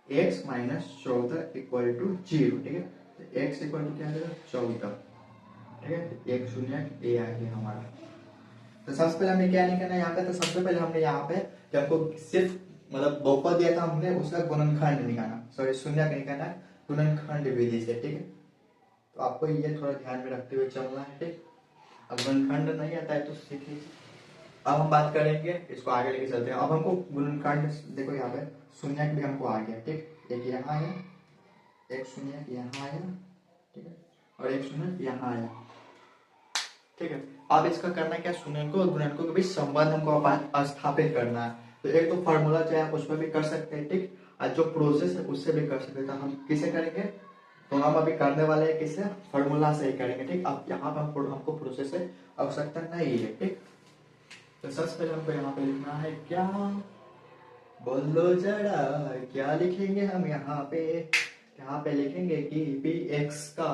x -14 इक्वल टू 0, ठीक है, तो x इक्वल टू क्या आ जाएगा 14, ठीक है, एक शून्य ये आ गया हमारा। तो सबसे पहले हमने क्या निकालना है यहाँ पे, तो सबसे पहले हमने यहाँ पे जब हमको सिर्फ मतलब बहुपद दिया था, हमने उसका गुणनखंड निकालना, सॉरी शून्य का निकालना है गुणनखंड विधि से, ठीक है। तो आपको ये थोड़ा ध्यान में रखते हुए चलना है, ठीक। अब गुणनखंड नहीं आता है तो सीखिए। अब हम बात करेंगे, इसको आगे लेके चलते हैं। अब हमको गुणनखंड देखो, यहाँ पे शून्य भी हमको आ गया, ठीक, एक यहाँ आया, एक शून्य यहाँ आया, ठीक है, और एक शून्य यहाँ आया, ठीक है। अब इसका करना क्या, शून्यको और गुणनकों के बीच संबंध हमको स्थापित करना है। तो एक तो फॉर्मूला चाहे आप उसमें भी कर सकते हैं, ठीक, और जो प्रोसेस है उससे भी कर सकते हैं। तो हम किसे करेंगे, तो हम अभी करने वाले हैं किसे, फॉर्मूला से ही करेंगे, ठीक। अब यहाँ पे हमको प्रोसेस से आवश्यकता नहीं है, ठीक। तो सबसे पहले हमको यहाँ पे लिखना है क्या, बोलो जरा क्या लिखेंगे हम यहाँ पे, यहाँ पे लिखेंगे कि px का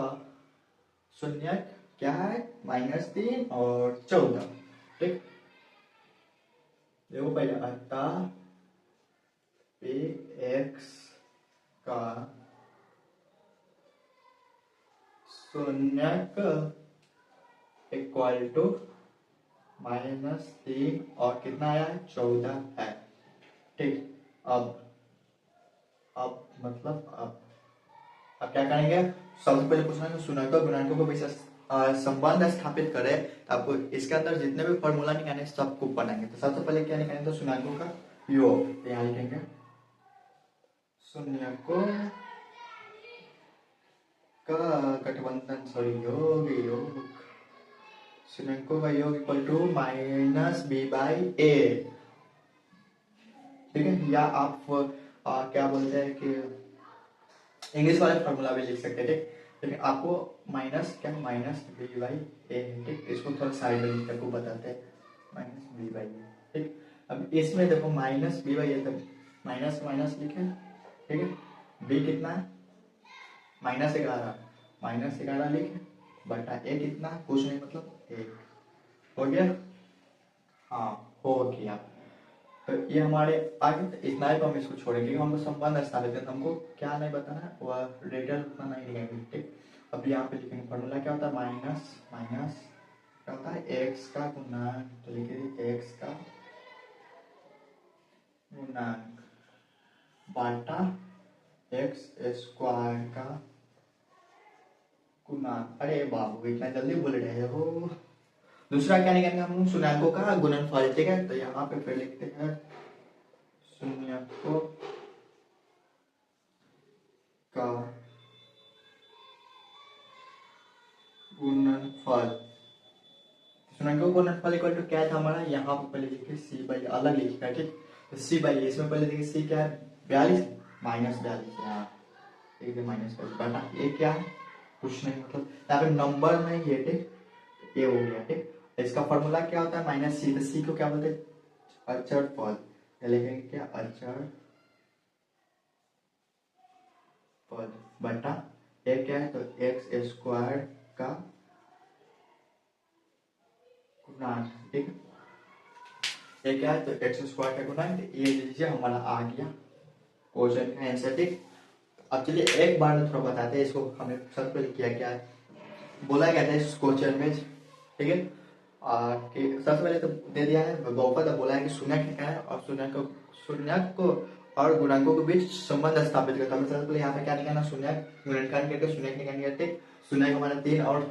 शून्य क्या है -3 और 14, ठीक। देखो पहले अतः px का शून्यक इक्वल टू -3 और कितना आया है 14 है, ठीक। अब मतलब अब क्या करेंगे, सबसे पहले पूछना है शून्यक और गुणनकों के बीच संबंध स्थापित करें। तो आपको इसके अंदर जितने भी फॉर्मूला निकालने सबको बनाएंगे। तो सबसे पहले क्या निकालेंगे, तो शून्यकों का योग, तो यहाँ लिखेंगे शून्यकों का गठबंधन, सॉरी योग शून्यकों का योग इक्वल टू -b/a, ठीक है। या आप क्या बोलते हैं कि इंग्लिश वाले फॉर्मूला भी लिख सकते हैं, ठीक। लेकिन आपको माइनस क्या -b/a, ठीक। इसको थोड़ा साइड में लिख कर बताते हैं, -b/a, ठीक। अब इसमें देखो -b/a, तक माइनस माइनस लिखे, ठीक है। b कितना है -11 लिखे बटा a कितना है, कुछ नहीं मतलब 1, हो गया, हाँ हो गया। तो ये हमारे आगे तो इतना ही, तो हम इसको छोड़ेंगे, हमको संबंध स्थापित करना, हमको क्या नहीं बताना है, वह रिटर्न उतना नहीं लिखेंगे, ठीक। अब यहाँ पे लिखेंगे फॉर्मूला क्या होता है, माइनस माइनस क्या होता है x का गुणांक, तो लिखिए x का गुणांक बाटा x² का गुणांक। अरे बाबू इतना जल्दी बोल रहे हो। दूसरा क्या निकालेंगे हम, शून्यकों का गुणनफल, ठीक है। तो यहाँ पे फिर लिखते हैं शून्यकों का गुणनफल। शून्यकों का गुणनफल इक्वल टू क्या था हमारा, यहाँ पे पहले लिखिए c/a, अलग लिखा है, ठीक। तो c/a, इसमें पहले देखिए c क्या है 42 -42, यहाँ ठीक है, माइनस का बटा ये क्या है, कुछ नहीं, मतलब यहाँ पे नंबर में ये ठीक, ये हो गया ठीक। इसका फॉर्मूला क्या होता है, माइनस सी, तो सी को क्या बोलते हैं, अचर पद, लिखेंगे क्या, अचर पद बटा ये क्या है, तो एक्स स्क्वायर का गुणांक, ठीक है। ये क्या है, तो एक्स स्क्वायर का गुणांक, ये लीजिए हमारा आ गया क्वेश्चन का आंसर ठीक। अब चलिए एक बार में थोड़ा बताते हैं इसको, हमने सबसे पहले किया क्या है, बोला गया था इस क्वेश्चन में, ठीक है, कि सबसे पहले तो दे दिया है बहुपद, बोला है कि शून्यक क्या है, और शून्यक को और गुणांकों के बीच संबंध स्थापित करता है। सबसे पहले यहाँ पे क्या निकालना, शून्यक गुणनखंड करके शून्यक निकालेंगे ठीक। शून्य को हमारा 3 और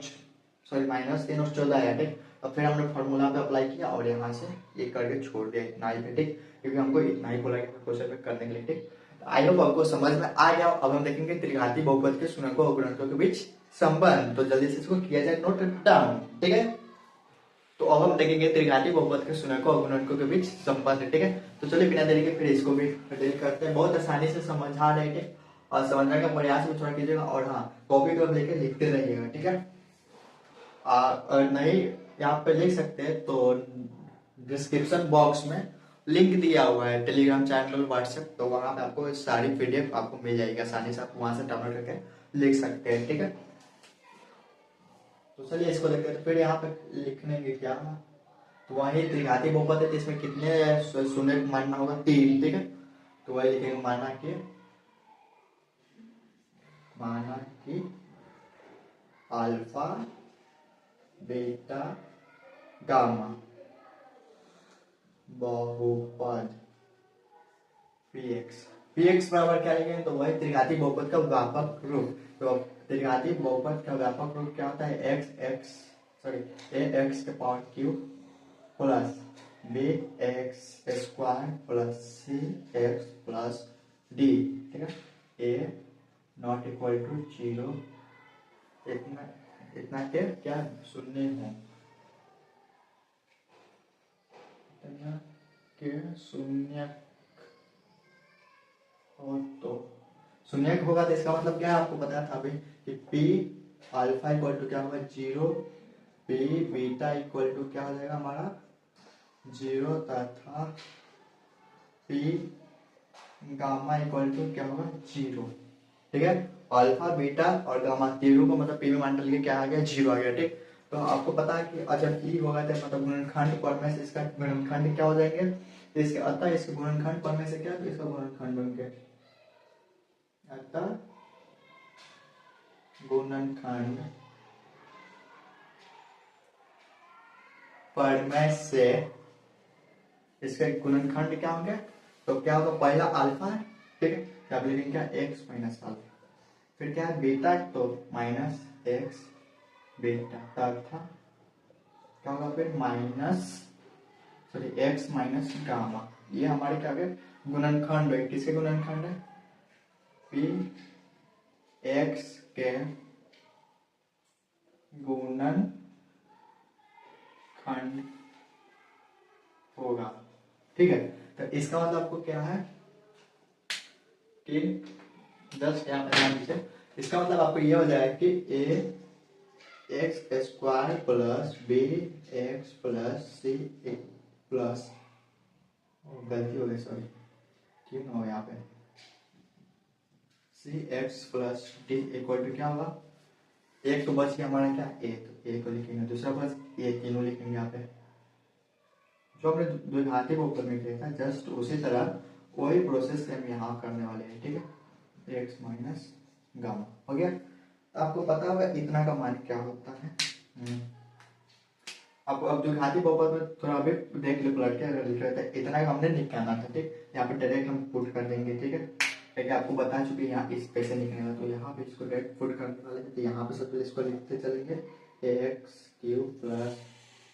सॉरी -3 और 14 आया ठीक। और फिर हमने फॉर्मूला पे अप्लाई किया और यहाँ से ये करके छोड़ दिया इतना ही पे ठीक, क्योंकि हमको इतना ही बोला गया क्वेश्चन में करने के लिए ठीक। आई होप आपको समझ में आ गया। अब हम देखेंगे त्रिघाती बहुपद के शून्यकों और गुणनकों के बीच संबंध, तो जल्दी से इसको किया जाए नोट डाउन, ठीक है। तो अब हम देखेंगे त्रिघाती बहुपद के शून्यकों और गुणनकों के बीच संबंध, ठीक है। तो चलिए बिना देरी के फिर इसको भी डील करते हैं, बहुत आसानी से समझा रहे हैं और समझने का प्रयास भी थोड़ा कीजिएगा, और हाँ कॉपी तो लेके लिखते रहिएगा, ठीक है। और नहीं यहाँ पे लिख सकते हैं तो डिस्क्रिप्शन बॉक्स में लिंक दिया हुआ है टेलीग्राम चैनल, व्हाट्सएप, तो वहां पे आपको सारी पीडीएफ आपको मिल जाएगी आसानी से, आप वहां से डाउनलोड करके लिख सकते हैं, ठीक है। तो चलिए इसको देखते हैं, तो फिर यहाँ पे लिखने के क्या, तो वही त्रिघाती बहुपद है, तो इसमें कितने शून्य मानना होगा, 3 ठीक है। तो वही लिखेंगे माना कि अल्फा बीटा गामा बहुपद px बराबर क्या लिखेंगे, तो वही त्रिघाती बहुपद का व्यापक रूप। तो त्रिघाती बहुपद का व्यापक रूप क्या होता है, ax के power cube plus bx square plus cx plus d, ठीक है। a नॉट इक्वल टू 0, इतना के क्या शून्य हो, के शून्य हो, तो शून्य होगा तो इसका मतलब क्या है, आपको बताया था अभी कि p अल्फा इक्वल टू क्या होगा 0, p बीटा इक्वल टू क्या हो जाएगा हमारा 0, तथा p गामा इक्वल टू क्या होगा 0, ठीक है। अल्फा बीटा और गामा तीनों को मतलब p में मान डाल के क्या आ गया 0 आ गया ठीक। तो आपको पता है कि जब e होगा तो मतलब गुणनखंड पढ़ने से इसका गुणनखंड क्या हो जाएंगे, तो इसके अतः इसके गुणनखंड पढ़ने से क्या, तो इसका गुणनखंड बन गया, अतः गुणनखंड पढ़ने से इसका गुणनखंड क्या होंगे, तो क्या होगा, पहला अल्फा है ठीक है, तब लिखेंगे क्या x माइनस अल्फा, फिर क्या है बीटा, तो माइनस एक्स बीटा, तथा क्या होगा फिर एक्स माइनस गामा, ये हमारे क्या है गुणनखंड है, किसके गुणनखंड है, पी एक्स के गुणनखंड होगा, ठीक है। तो इसका मतलब आपको क्या है कि 10 यहाँ पे ध्यान दीजिए, इसका मतलब आपको ये हो जाएगा कि A X square plus B X plus C plus, गलती हो गई सॉरी, क्यों ना हो यहाँ पे, C x plus D equal to क्या होगा, एक तो बच गया हमारा क्या ए, तो ए को लिखेंगे, दूसरा बस ए, तीनों लिखेंगे यहाँ पे, जो हमने द्विघाती बहुपद में किया था जस्ट उसी तरह वही प्रोसेस हम यहाँ करने वाले हैं, ठीक है। एक्स माइनस गामा हो गया, तो आपको पता होगा इतना का मान क्या होता है, आपको अब द्विघाती बहुपद में थोड़ा अभी देख लो पलट के, अगर लिख रहे थे इतना का हमने निकालना था ठीक, यहाँ पे डायरेक्ट हम पुट कर देंगे, ठीक है, क्योंकि आपको बता चुके यहाँ इस कैसे निकलेगा, तो यहाँ पे इसको डायरेक्ट पुट करने वाले हैं, तो यहाँ पे सबसे इसको लिखते चलेंगे X cube plus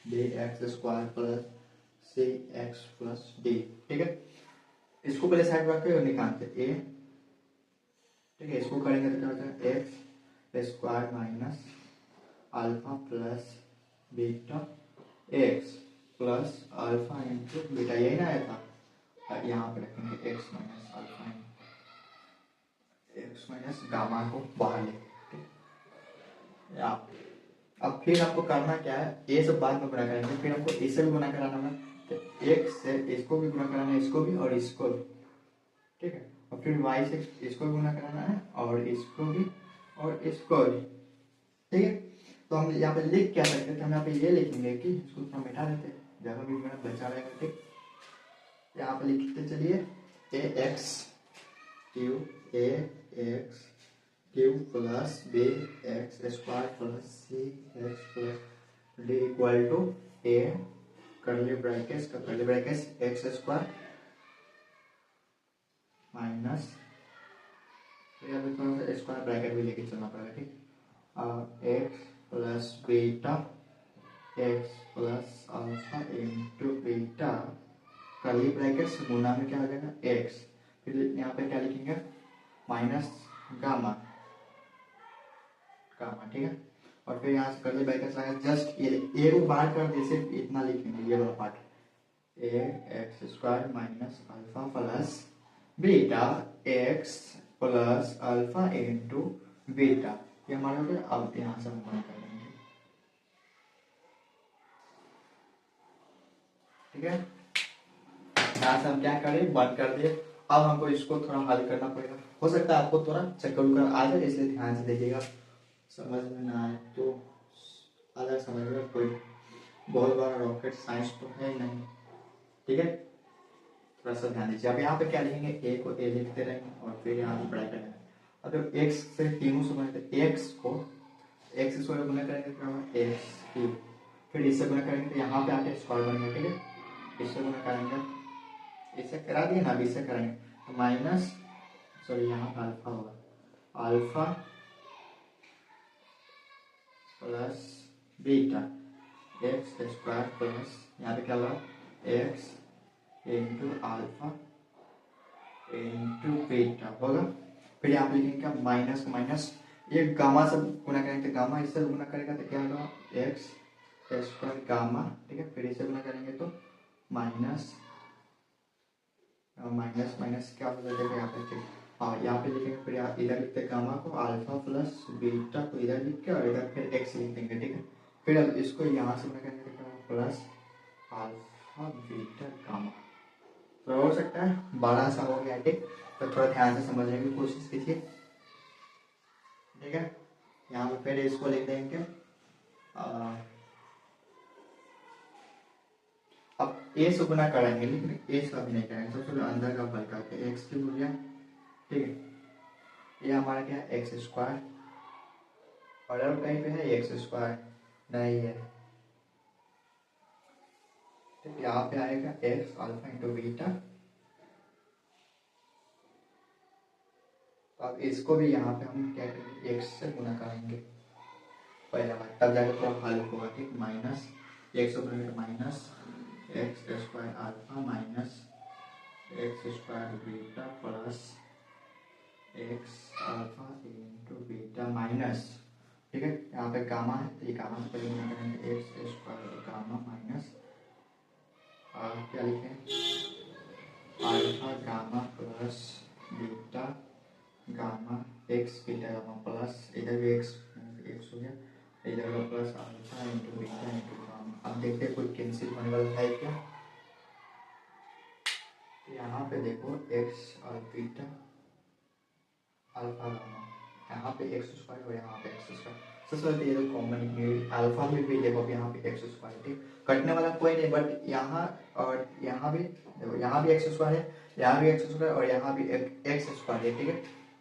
B x square plus सी एक्स प्लस डी, ठीक है। इसको पहले साइड रख के निकालते ए, ठीक है, इसको करेंगे तो क्या होता है x square minus alpha plus beta X plus alpha into beta, यही ना आया था, यहाँ पे रखेंगे x minus alpha, x minus gamma को बाहर ले, अब फिर आपको करना क्या है, ये सब बाद में गुणा करेंगे, फिर हमको इससे भी गुणा कराना है, तो एक्स से इसको भी गुणा कराना है, इसको भी और इसको भी, ठीक है। और फिर y से इसको भी गुणा कराना है और इसको भी और इसको भी, ठीक है। तो हम यहाँ पे लिख क्या सकते थे, हम यहाँ पे ये लिखेंगे कि इसको थोड़ा मिटा देते हैं, जगह भी मेरा बचा रहेगा, ठीक। यहाँ पे लिखते चलिए A X cube plus B x square plus C x plus D equal to A curly bracket का करली ब्रैकेट एक्स स्क्वायर माइनस, यहाँ पे थोड़ा सा स्क्वायर ब्रैकेट भी लेके चलना पड़ेगा, ठीक। X plus beta X plus alpha into beta करली ब्रैकेट से गुना में क्या हो जाएगा एक्स, फिर यहाँ पे क्या लिखेंगे माइनस गामा, ठीक है। और फिर यहाँ से करली ब्रैकेट लगा, जस्ट ये को बाहर कर दे, सिर्फ इतना लिखेंगे, ये वाला part A X square minus alpha plus beta X plus alpha into beta, ये हमारा हो गया। अब यहाँ से हम बंद कर देंगे, ठीक है। यहाँ से हम क्या करें, बंद कर दिए। अब हमको इसको थोड़ा हल करना पड़ेगा, हो सकता है आपको थोड़ा चक्कर उक्कर आ जाए, इसलिए ध्यान से देखिएगा, समझ में ना आए तो अलग समझ में, कोई बहुत बड़ा रॉकेट साइंस तो है नहीं, ठीक है। थोड़ा सा ध्यान दीजिए। अब यहाँ पे क्या लिखेंगे, ए को ए लिखते रहेंगे और फिर यहाँ पे ब्रैकेट है। अब जब एक्स से तीनों से गुणा, एक्स को एक्स स्क्वायर गुणा करेंगे तो एक्स क्यूब, फिर इससे गुणा करेंगे तो यहाँ पे आके स्क्वायर बनेगा, ठीक है। इससे गुणा करेंगे, इससे करा दिए ना, अभी इससे करेंगे तो माइनस, सॉरी यहाँ अल्फा होगा, alpha plus beta x square plus यहाँ पे क्या होगा x into alpha into beta होगा। फिर यहाँ पे लिखेंगे क्या, माइनस माइनस, ये गामा से गुणा करेंगे तो गामा इससे गुणा करेगा तो क्या होगा एक्स स्क्वायर गामा, ठीक है। फिर इससे गुणा करेंगे तो माइनस माइनस माइनस क्या हो जाएगा यहाँ पे, हाँ यहाँ पे लिखेंगे, फिर इधर लिखते गामा को अल्फा प्लस बीटा को इधर लिख के और इधर फिर एक्स लिख देंगे, ठीक है। फिर अब इसको यहाँ से करेंगे प्लस अल्फा बीटा गामा, तो हो सकता है बड़ा सा हो गया, ठीक। तो थोड़ा ध्यान से समझने की कोशिश कीजिए, ठीक है। यहाँ पे फिर इसको लिख देंगे, अब ए से गुना करेंगे, लेकिन ए से अभी नहीं करेंगे, सबसे पहले अंदर का बल करके एक्स क्यूब हो गया, ठीक है। ये हमारा क्या है एक्स स्क्वायर, और अब कहीं पे है एक्स स्क्वायर नहीं है, ठीक। यहाँ पे आएगा एक्स अल्फा इंटू बीटा, तो अब इसको भी यहाँ पे हम क्या करेंगे एक्स से गुना करेंगे पहला बार, तब जाकर थोड़ा हल होगा, ठीक। Minus x minus x square alpha minus x square beta plus x alpha into beta minus, ठीक है। यहाँ पे गामा है तो ये गामा से पहले गुणा करेंगे एक्स स्क्वायर गामा माइनस क्या लिखें alpha gamma plus beta gamma x beta gamma plus इधर भी एक्स एक्स हो गया, इधर का plus alpha into beta into gamma. अब देखते हैं कोई कैंसिल होने वाला है क्या, यहाँ पे देखो एक्स और बीटा अल्फा गामा, यहाँ पे एक्स स्क्वायर और यहाँ पे एक्स स्क्वायर, सबसे ये तो कॉमन अल्फा में भी देखो यहाँ पे एक्स स्क्वायर, ठीक। कटने वाला कोई नहीं, बट यहाँ और यहाँ भी देखो, यहाँ भी एक्स स्क्वायर है, यहाँ भी एक्स स्क्वायर और यहाँ भी एक्स स्क्वायर है, ठीक है।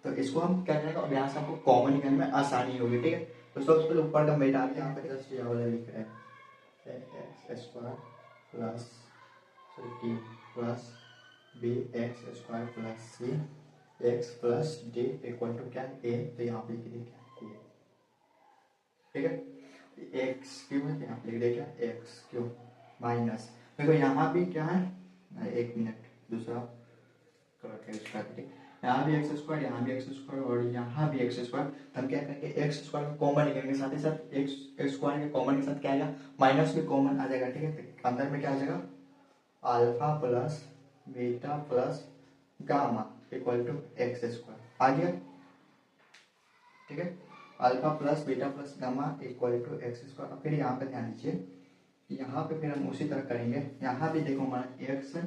तो इसको हम क्या करेंगे, अब यहाँ से हमको कॉमन निकालने में आसानी होगी, ठीक है। तो सबसे पहले ऊपर का मिटा के यहाँ पे जस्ट ये वाला लिख रहे हैं x square plus t plus B x square plus C x plus D equal to क्या ए, तो यहाँ पे लिख दिया क्या ए, ठीक है। एक्स क्यूब है, यहाँ पे लिख दिया क्या एक्स क्यूब माइनस, देखो यहाँ भी क्या है, एक मिनट दूसरा कलर है इसका, ठीक। यहाँ भी एक्स स्क्वायर, यहाँ भी एक्स स्क्वायर और यहाँ भी एक्स स्क्वायर, हम क्या करेंगे एक्स स्क्वायर को कॉमन निकालेंगे, साथ ही साथ एक्स स्क्वायर के कॉमन के साथ क्या आएगा माइनस भी कॉमन आ जाएगा, ठीक है। तो अंदर में क्या आ जाएगा alpha plus beta plus gamma equal to x square आ गया। ठीक है। Alpha plus beta plus gamma equal to x square. फिर यहाँ पे ध्यान दीजिए, यहाँ पे फिर हम उसी तरह करेंगे। यहाँ भी देखो हमारा एक्स है,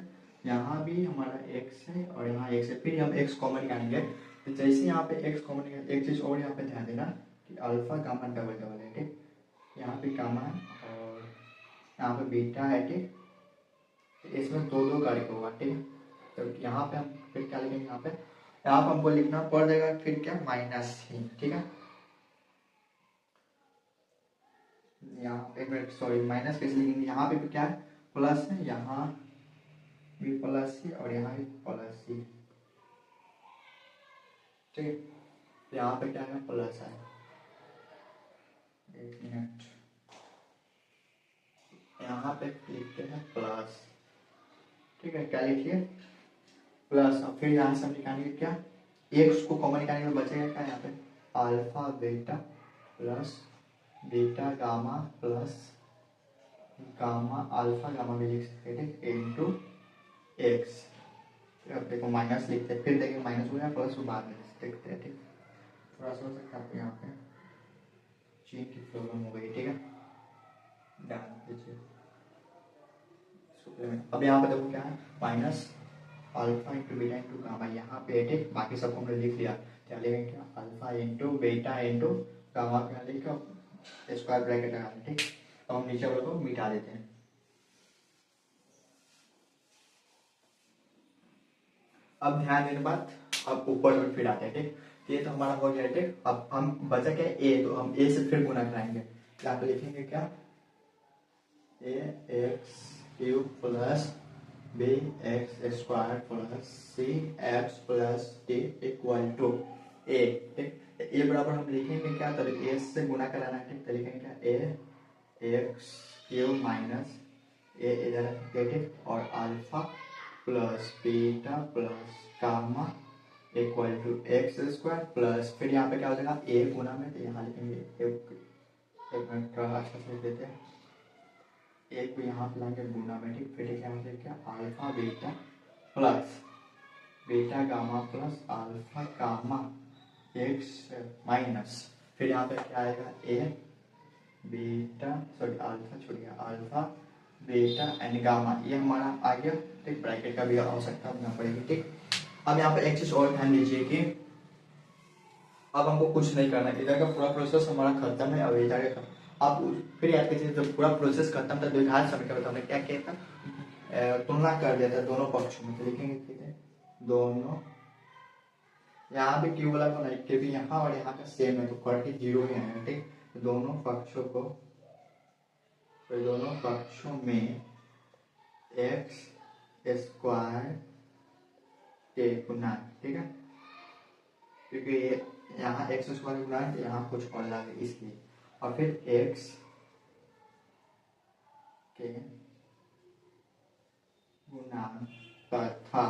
यहाँ भी हमारा एक्स है और यहाँ एक्स है, फिर हम एक्स कॉमन निकालेंगे। तो जैसे यहाँ पे एक्स कॉमन निकालेंगे, एक चीज़ और यहाँ पे ध्यान देना कि अल्फा गामा डबल डबल है, ठीक। यहाँ पे गामा है और यहाँ पे बीटा है, ठीक। इसमें दो दो करके होगा, ठीक है। तो यहाँ पे हम फिर क्या लिखेंगे, यहाँ पे हमको लिखना पड़ जाएगा फिर क्या माइनस ही, ठीक है। यहाँ एक मिनट, सॉरी माइनस कैसे लिखेंगे, यहाँ पे भी क्या है प्लस है, यहाँ भी प्लस ही और यहाँ भी प्लस ही, ठीक है। तो यहाँ पे क्या है प्लस है, एक मिनट, यहाँ पे लिखते हैं प्लस, ठीक है। क्या लिखिए प्लस, और फिर यहाँ से हम निकालेंगे क्या, एक्स को कॉमन निकालने में बचेगा क्या, यहाँ पे alpha beta plus beta gamma plus gamma alpha gamma भी लिख सकते हैं, ठीक, इनटू एक्स। अब देखो माइनस लिखते हैं, फिर देखिए माइनस हो गया प्लस को बाद में देखते हैं, ठीक। थोड़ा सा हो सकता है यहाँ पे चीन की प्रॉब्लम हो गई, ठीक है, डाल दीजिए। अब यहाँ पे देखो क्या है minus alpha into beta into gamma, यहाँ पे ठीक, बाकी सबको हमने लिख लिया। क्या लिखेंगे क्या, alpha into beta into gamma क्या लिखा स्क्वायर ब्रैकेट लगा दें, ठीक। अब हम नीचे वाले को मिटा देते हैं। अब ध्यान देने बाद अब ऊपर में फिर आते हैं, ठीक। ये तो हमारा हो गया, ठीक। अब हम बचा क्या ए, तो हम ए से फिर गुना कराएंगे। यहाँ पे लिखेंगे क्या, ए x cube plus B x square plus C x plus D equal to A, ठीक। ए बराबर हम लिखेंगे क्या, तो ए से गुना कराना है, ठीक। तो लिखेंगे क्या, ए एक्स क्यूब माइनस ए इधर है, ठीक, और alpha plus beta plus gamma equal to x square plus, फिर यहाँ पे क्या हो जाएगा ए गुना में, तो यहाँ लिखेंगे एक मिनट अच्छा से देते हैं, एक को यहाँ पे लाएंगे गुना में, ठीक। फिर क्या हो जाएगा alpha beta plus beta gamma plus alpha gamma x minus, फिर यहाँ पे क्या आएगा ए बीटा सॉरी अल्फा छोड़िए अल्फा बीटा एंड गामा, ये हमारा आ गया, ठीक। ब्रैकेट का भी आवश्यकता होना पड़ेगी, ठीक। अब यहाँ पे एक चीज और ध्यान दीजिए कि अब हमको कुछ नहीं करना, इधर का पूरा प्रोसेस हमारा खत्म है। अब इधर का आप फिर याद कीजिए, जब पूरा प्रोसेस खत्म था द्विघात समीकरण तो हमने क्या किया था, तुलना कर दिया था दोनों पक्षों में। तो लिखेंगे दोनों, यहाँ भी क्यू वाला को नहीं, के भी यहाँ और यहाँ का सेम है, तो क्वाड्रेटिक जीरो ही है, ठीक। तो दोनों पक्षों को, तो दोनों पक्षों में एक्स स्क्वायर के गुना, ठीक है, क्योंकि यहाँ एक्स स्क्वायर गुना है, यहाँ कुछ और लगा है इसलिए, और फिर एक्स के गुना तथा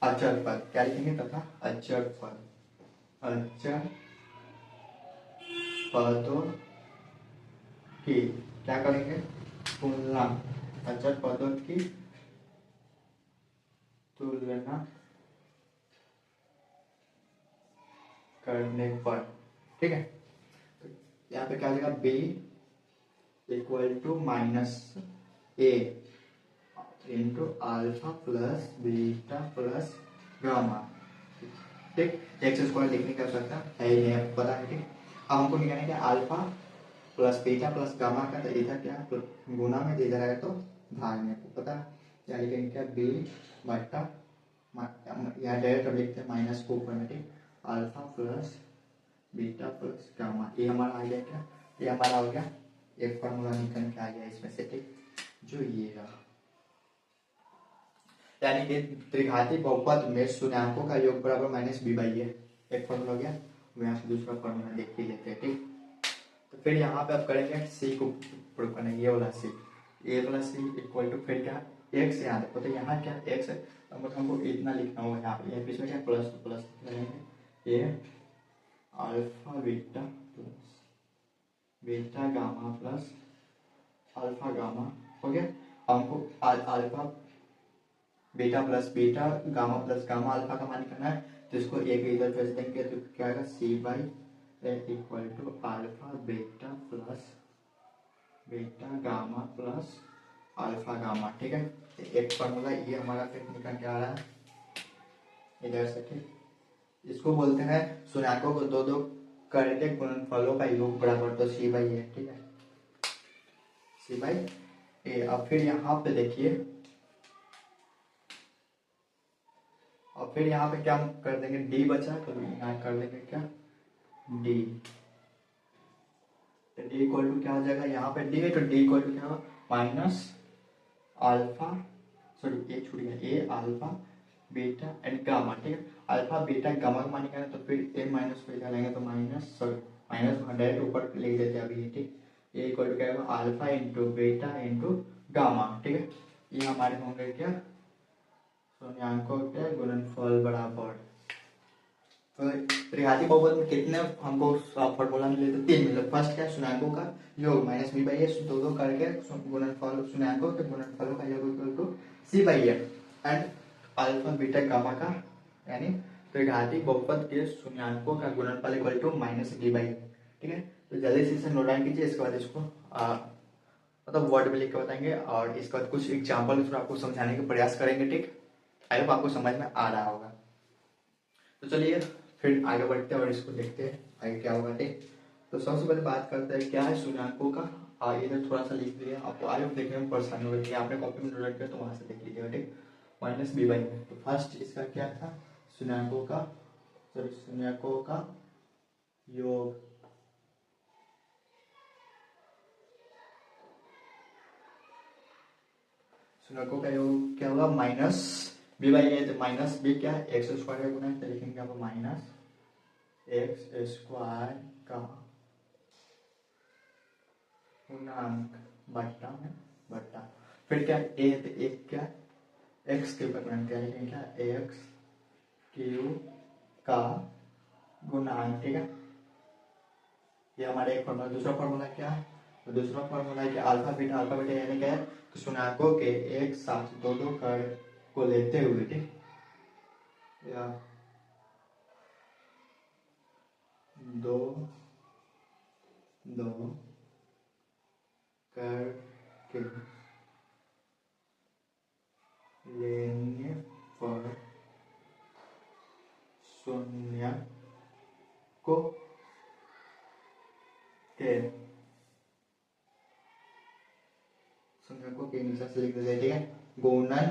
अचर पद, क्या लिखेंगे, तथा अचर पद, अचर पदों की क्या करेंगे तुलना, अचर पदों की तुलना करने पर, ठीक है। तो यहाँ पे क्या आ जाएगा b equal to minus a into alpha plus beta plus gamma, ठीक। एक्स स्क्वायर लिखने का आवश्यकता है ही नहीं, आपको पता है, ठीक। अब हमको निकालना क्या alpha plus beta plus gamma का, तो इधर क्या गुना में, इधर आएगा तो भाग में, आपको पता है। क्या लिखेंगे क्या बी बटा, यहाँ डायरेक्ट अब लिखते हैं माइनस को ऊपर में, ठीक। Alpha plus beta plus gamma, ये हमारा आ गया क्या, ये हमारा हो गया एक फॉर्मूला निकल के आ गया इसमें से, ठीक, जो ये रहा। यानी कि त्रिघाती बहुपद में शून्याङ्कों का योग बराबर माइनस बी बाई ए, एक फॉर्मूला हो गया। यहाँ से दूसरा फॉर्मूला देख के लेते हैं, ठीक। तो फिर यहाँ पे आप करेंगे सी को प्रूव करना, ये वाला सी, ए वाला सी इक्वल टू फिर क्या एक्स, यहाँ देखो तो यहाँ क्या एक्स है, मतलब हमको इतना लिखना होगा यहाँ पे, बीच में क्या प्लस तो प्लस लगाएंगे, A alpha beta plus beta gamma plus alpha gamma हो गया। हमको alpha beta plus beta gamma plus gamma alpha का मान करना है, तो इसको एक इधर भेज देंगे तो क्या आएगा C by A equal to alpha beta plus beta gamma plus alpha gamma. ठीक है, एक फॉर्मूला ये हमारा फिर निकल के आ रहा है इधर से। ठीक, इसको बोलते हैं शून्याकों को दो दो करके गुणनफलों का योग बराबर तो सी बाई ए। ठीक है, सी बाई ए। अब फिर यहाँ पे देखिए, और फिर यहाँ पे क्या कर देंगे, डी बचा तो यहाँ कर देंगे क्या, डी। तो डी इक्वल टू क्या हो जाएगा, यहाँ पे डी है तो डी इक्वल टू क्या होगा, माइनस अल्फा, सॉरी ए छूट गया, ए अल्फा बीटा एंड गामा। ठीक है, अल्फा बीटा गामा का मान निकालें तो फिर ए माइनस को इधर लेंगे तो माइनस, सॉरी माइनस डायरेक्ट ऊपर ले देते हैं अभी। ठीक, ए इक्वल टू क्या होगा, alpha into beta into gamma. ठीक है, ये हमारे होंगे क्या, शून्याकों के गुणनफल बराबर। तो त्रिघाती बहुपद में कितने हमको फॉर्मूला मिले थे, 3 मिले। फर्स्ट क्या, शून्याकों का योग माइनस बी बाई ए, दो दो करके गुणनफल, शून्याकों के गुणनफलों का योग equal to C by A, and alpha beta gamma का, यानी त्रिघाती बहुपद के शून्याकों का गुणनफल equal to minus B by A. ठीक है, तो जल्दी से इसे नोट डाउन कीजिए। इसके बाद इसको मतलब वर्ड में लिख के बताएंगे, और इसके बाद कुछ एग्जाम्पल थ्रू आपको समझाने का प्रयास करेंगे। ठीक, आई होप आपको समझ में आ रहा होगा। तो चलिए फिर आगे बढ़ते हैं और इसको देखते हैं आगे क्या होगा। ठीक, तो सबसे पहले बात करते हैं क्या है शून्याकों का। इधर थोड़ा सा लिख दिया, आपको आगे देखने में परेशानी होगी, आपने कॉपी में नोट किया तो वहां से देख लीजिएगा। ठीक, माइनस बी बाई। तो फर्स्ट इसका क्या था, शून्याकों का, सॉरी शून्याकों का योग, शून्याकों का योग क्या होगा, माइनस बी बाई ए। तो माइनस बी क्या है, एक्स स्क्वायर का गुना है, तो लिखेंगे आप माइनस एक्स स्क्वायर का गुणांक बट्टा में बट्टा, फिर क्या ए, तो एक क्या एक्स के गुणांक, क्या लिखेंगे क्या, एक्स क्यू का गुणांक। ठीक है, ये हमारा एक फॉर्मूला। दूसरा फॉर्मूला क्या है, तो दूसरा फॉर्मूला है कि अल्फा बीटा यानी क्या है, तो शून्याकों के एक साथ दो दो कर को लेते हुए। ठीक, या दो दो कर के लेने पर शून्याकों के निशान से लिख देते हैं। ठीक है, गुणन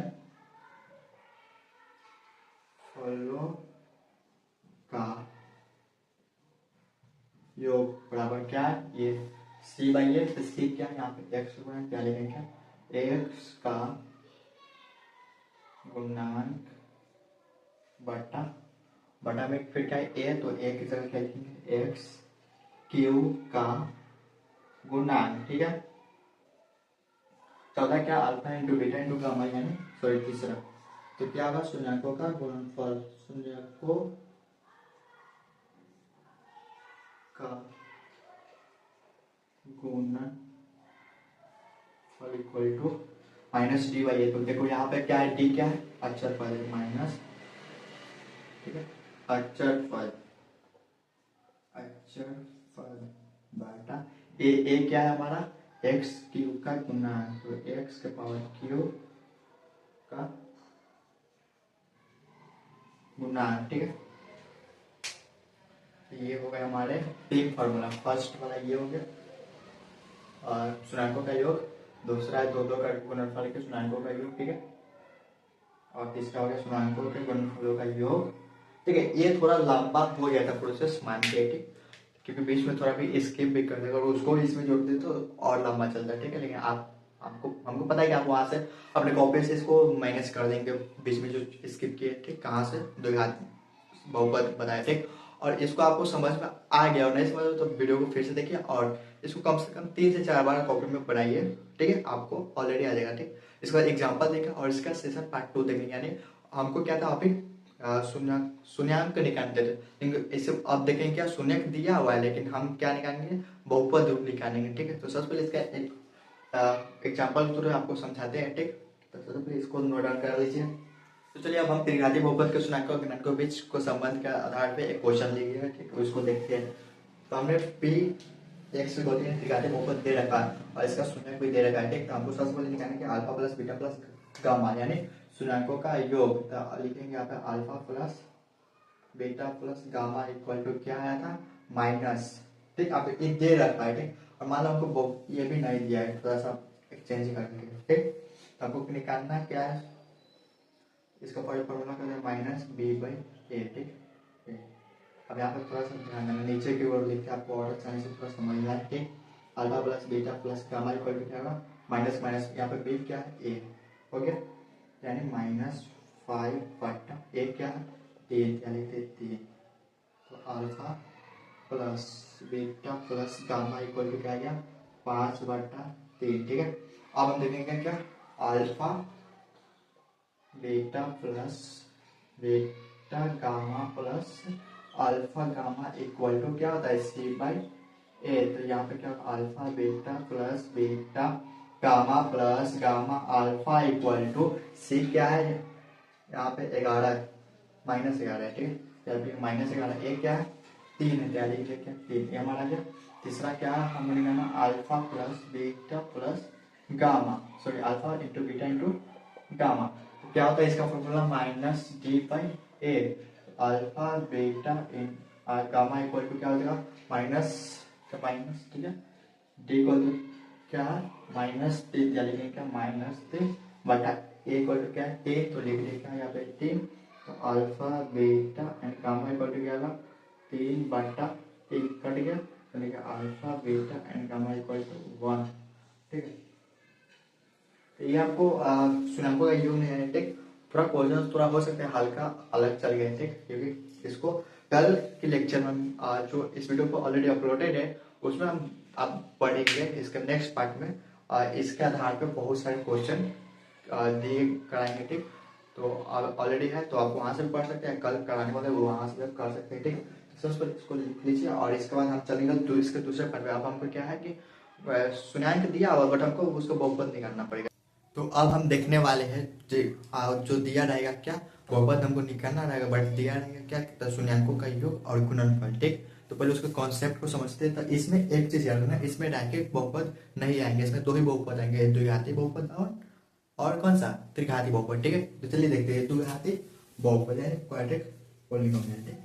फलों का योग बराबर क्या है, ये सी बाई ए। तो सी क्या है, यहाँ पे एक्स गुणा क्या लिखेंगे, क्या एक्स का गुणांक बटा बटा में फिर क्या है ए, तो ए की जगह क्या लिखेंगे, एक्स क्यू का गुणांक। ठीक है, चौथा क्या, alpha into beta into gamma, यानी सॉरी तीसरा, तो क्या होगा, शून्याकों का गुणनफल, शून्याकों का गुणनफल equal to minus D by A. तो देखो यहाँ पे क्या है, डी क्या है, अचर पद है, माइनस, ठीक है, अचर पद बाटा ए क्या है हमारा, एक्स क्यू का गुणांक, तो एक्स के पावर क्यू का गुणांक। ठीक है, ये हो गए हमारे 3 फॉर्मूला। फर्स्ट वाला ये हो गया और शून्याकों का योग, दूसरा है दो दो का गुणनफल के शून्याकों का योग। ठीक है, और तीसरा हो गया शून्याकों के गुणनफलों का योग। ठीक है, ये थोड़ा लंबा हो गया था प्रोसेस, मानते हैं, क्योंकि बीच में थोड़ा भी स्किप भी कर देगा और उसको इसमें जोड़ दे तो और लंबा चलता है। ठीक है, लेकिन हमको पता है कि आप वहां से अपने कॉपी से इसको माइनस कर देंगे, बीच में जो स्किप किए। ठीक, कहाँ से, द्विघात बहुपद बनाए। ठीक, और इसको आपको समझ में आ गया और नहीं समझ तो वीडियो को फिर से देखिए और इसको कम से कम 3 से 4 बार कॉपी में बनाइए। ठीक है, आपको ऑलरेडी आ जाएगा। ठीक, इसके बाद एग्जाम्पल देखें और इसका सेशन पार्ट 2 देखेंगे। यानी हमको क्या था, अभी शून्याङ्क निकालते थे, लेकिन इसे अब देखेंगे क्या, शून्यक दिया हुआ है लेकिन हम क्या निकालेंगे, बहुपद निकालेंगे। ठीक है, तो सबसे पहले इसका एक एग्जाम्पल थ्रू आपको समझाते हैं। ठीक, तो सबसे पहले इसको नोट डाउन कर लीजिए। तो चलिए अब हम त्रिघाती बहुपद के शून्याङ्कों के बीच को संबंध के आधार पे एक क्वेश्चन लिखिए। ठीक, उसको देखते हैं। तो हमने पी एक्स को त्रिघाती बहुपद दे रखा है और इसका शून्यक भी दे रखा है, ठीक। तो हमको सबसे पहले निकालना है alpha plus beta plus gamma यानी शून्यकों का योग। तो लिखेंगे यहाँ पे alpha plus beta plus gamma equal to क्या आया था, माइनस, ठीक। आप ये दे रखा है, ठीक। और मान लो हमको ये भी नहीं दिया है, थोड़ा सा एक्सचेंज करके, ठीक। तो हमको निकालना क्या है, इसका फॉर्मूला कर दें माइनस बी बाई ए, ठीक। अब यहाँ पर थोड़ा सा ध्यान देना, नीचे की ओर लिख के आपको और आसानी से थोड़ा समझना है, ठीक। Alpha plus beta plus gamma equal to क्या होगा, माइनस माइनस, यहाँ पर बी क्या है, ए, हो गया, यानी माइनस 5 बटा ए क्या है, 3, क्या लिखते 3। तो alpha plus beta plus gamma equal to क्या आ गया, 5 बटा 3, ठीक है। अब हम देखेंगे क्या, alpha beta plus beta gamma plus alpha gamma equal to क्या होता है, सी बाई ए। तो यहाँ पे क्या होगा, alpha beta plus beta gamma plus gamma alpha equal to C क्या है, यहाँ पे 11 है, -11 है, ठीक है। -11 ए क्या है, 3 है, क्या लिख क्या 3 ए हमारा गया। तीसरा क्या है, हमने निकालना alpha plus beta plus gamma, sorry alpha into beta into gamma. तो क्या होता है इसका formula, minus D by A, alpha beta in gamma equal to क्या हो जाएगा, माइनस, ठीक है, डी इक्वल टू क्या है, -3, या लिखेंगे क्या, -3 बटा ए इक्वल टू क्या है 3, तो लिख दें क्या यहाँ पे 3। तो alpha beta and gamma equal to क्या होगा, 3 बटा 3 कट गया, तो लिखा alpha beta and gamma equal to 1, ठीक है। तो ये आपको शून्यकों का योग नहीं है, ठीक। थोड़ा क्वेश्चन थोड़ा हो सकता है हल्का अलग चल गए, ठीक, क्योंकि इसको कल के लेक्चर में जो इस वीडियो को ऑलरेडी अपलोडेड है उसमें हम आप पढ़ेंगे इसके नेक्स्ट पार्ट में, इसके आधार पे बहुत सारे क्वेश्चन दिए कराएंगे, ठीक। तो ऑलरेडी है तो आप वहां से भी पढ़ सकते हैं, कल कराने वाले वो वहां से भी कर सकते हैं, ठीक। सबसे पहले इसको लिख लीजिए और इसके बाद हम चलेंगे इसके दूसरे पार्ट में। अब हमको क्या है कि शून्याक दिया हुआ बट हमको उसको बहुपद निकालना पड़ेगा। तो अब हम देखने वाले हैं जो दिया रहेगा क्या, बहुपद हमको निकालना रहेगा, बट दिया रहेगा क्या, तो शून्याकों का योग और गुणनफल, ठीक। तो पहले उसके कॉन्सेप्ट को समझते हैं। तो इसमें एक चीज याद रखना, इसमें रैखिक बहुपद नहीं आएंगे, इसमें दो ही बहुपद आएंगे, द्विघाती बहुपद और कौन सा, त्रिघाती बहुपद, ठीक है। तो चलिए देखते हैं द्विघाती बहुपद यानी क्वाड्रेटिक पॉलीनोमियल, ठीक।